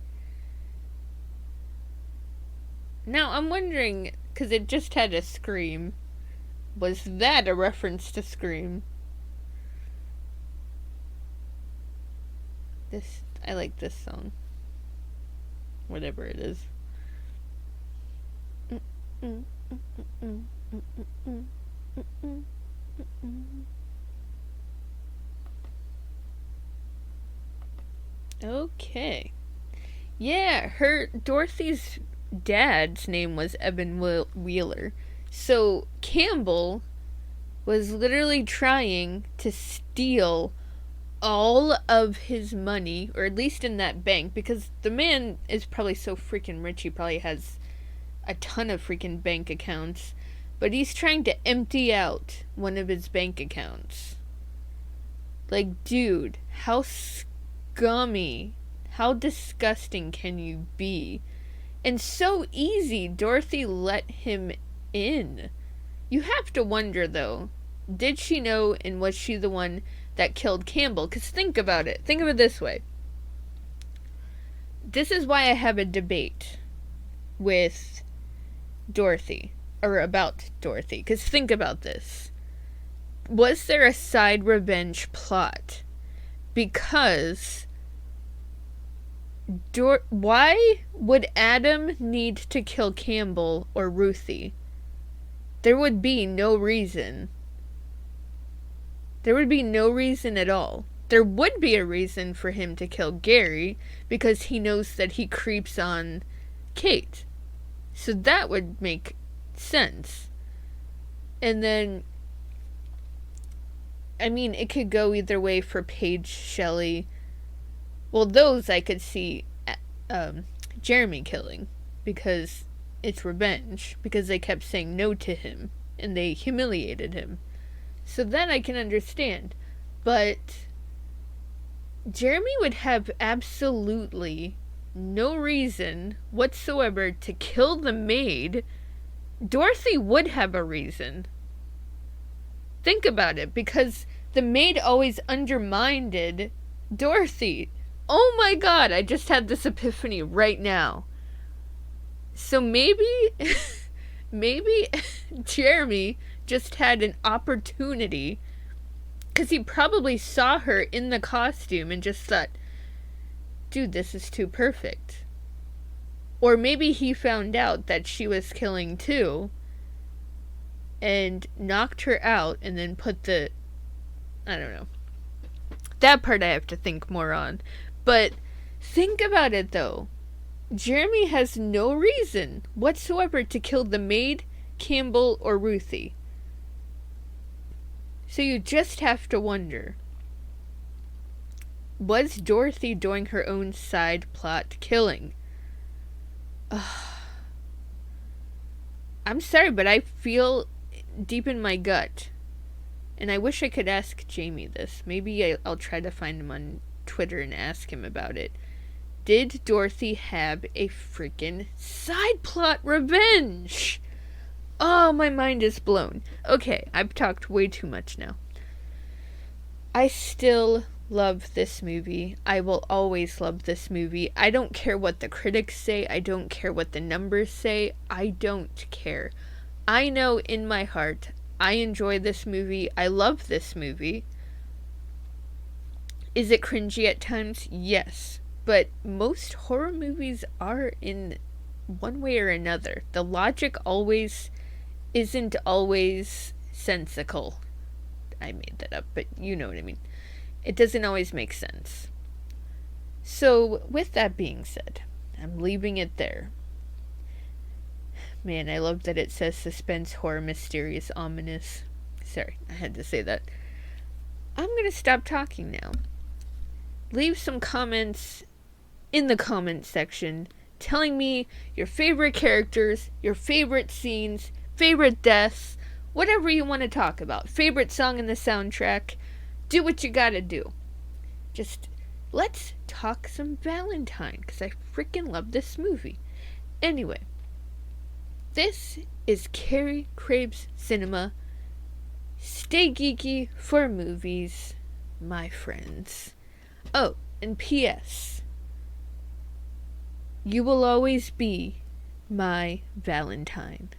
Now I'm wondering, because it just had a scream, was that a reference to Scream? I like this song. Whatever it is. Okay. Yeah, Dorothy's dad's name was Evan Wheeler. So Campbell was literally trying to steal all of his money, or at least in that bank, because the man is probably so freaking rich, he probably has a ton of freaking bank accounts, but he's trying to empty out one of his bank accounts. Like, dude, how scummy, how disgusting can you be? And so easy, Dorothy let him in. You have to wonder, though, did she know, and was she the one that killed Campbell? Because think about it. Think of it this way. This is why I have a debate with Dorothy, or about Dorothy. Because think about this. Was there a side revenge plot? Because why would Adam need to kill Campbell or Ruthie? There would be no reason. There would be no reason at all. There would be a reason for him to kill Gary, because he knows that he creeps on Kate. So that would make sense. And then, I mean, it could go either way for Paige Shelley. Well, those I could see Jeremy killing, because it's revenge, because they kept saying no to him, and they humiliated him. So that I can understand. But Jeremy would have absolutely no reason whatsoever to kill the maid. Dorothy would have a reason. Think about it, because the maid always undermined Dorothy. Oh my god, I just had this epiphany right now. So maybe Jeremy just had an opportunity, because he probably saw her in the costume and just thought, dude, this is too perfect. Or maybe he found out that she was killing too and knocked her out and then put I don't know. That part I have to think more on. But think about it, though. Jeremy has no reason whatsoever to kill the maid, Campbell, or Ruthie. So you just have to wonder, was Dorothy doing her own side plot killing? I'm sorry, but I feel deep in my gut, and I wish I could ask Jamie this. Maybe I'll try to find him on Twitter and ask him about it. Did Dorothy have a freaking side plot revenge? Oh, my mind is blown. Okay, I've talked way too much now. I still love this movie. I will always love this movie. I don't care what the critics say. I don't care what the numbers say. I don't care. I know in my heart I enjoy this movie. I love this movie. Is it cringy at times? Yes. But most horror movies are in one way or another. The logic isn't always sensical. I made that up, but you know what I mean. It doesn't always make sense. So, with that being said, I'm leaving it there. Man, I love that it says suspense, horror, mysterious, ominous. Sorry, I had to say that. I'm gonna stop talking now. Leave some comments in the comments section telling me your favorite characters, your favorite scenes, favorite deaths, whatever you want to talk about. Favorite song in the soundtrack. Do what you gotta do. Just let's talk some Valentine, because I freaking love this movie. Anyway, this is Carey Craves Cinema. Stay geeky for movies, my friends. Oh, and P.S. You will always be my Valentine.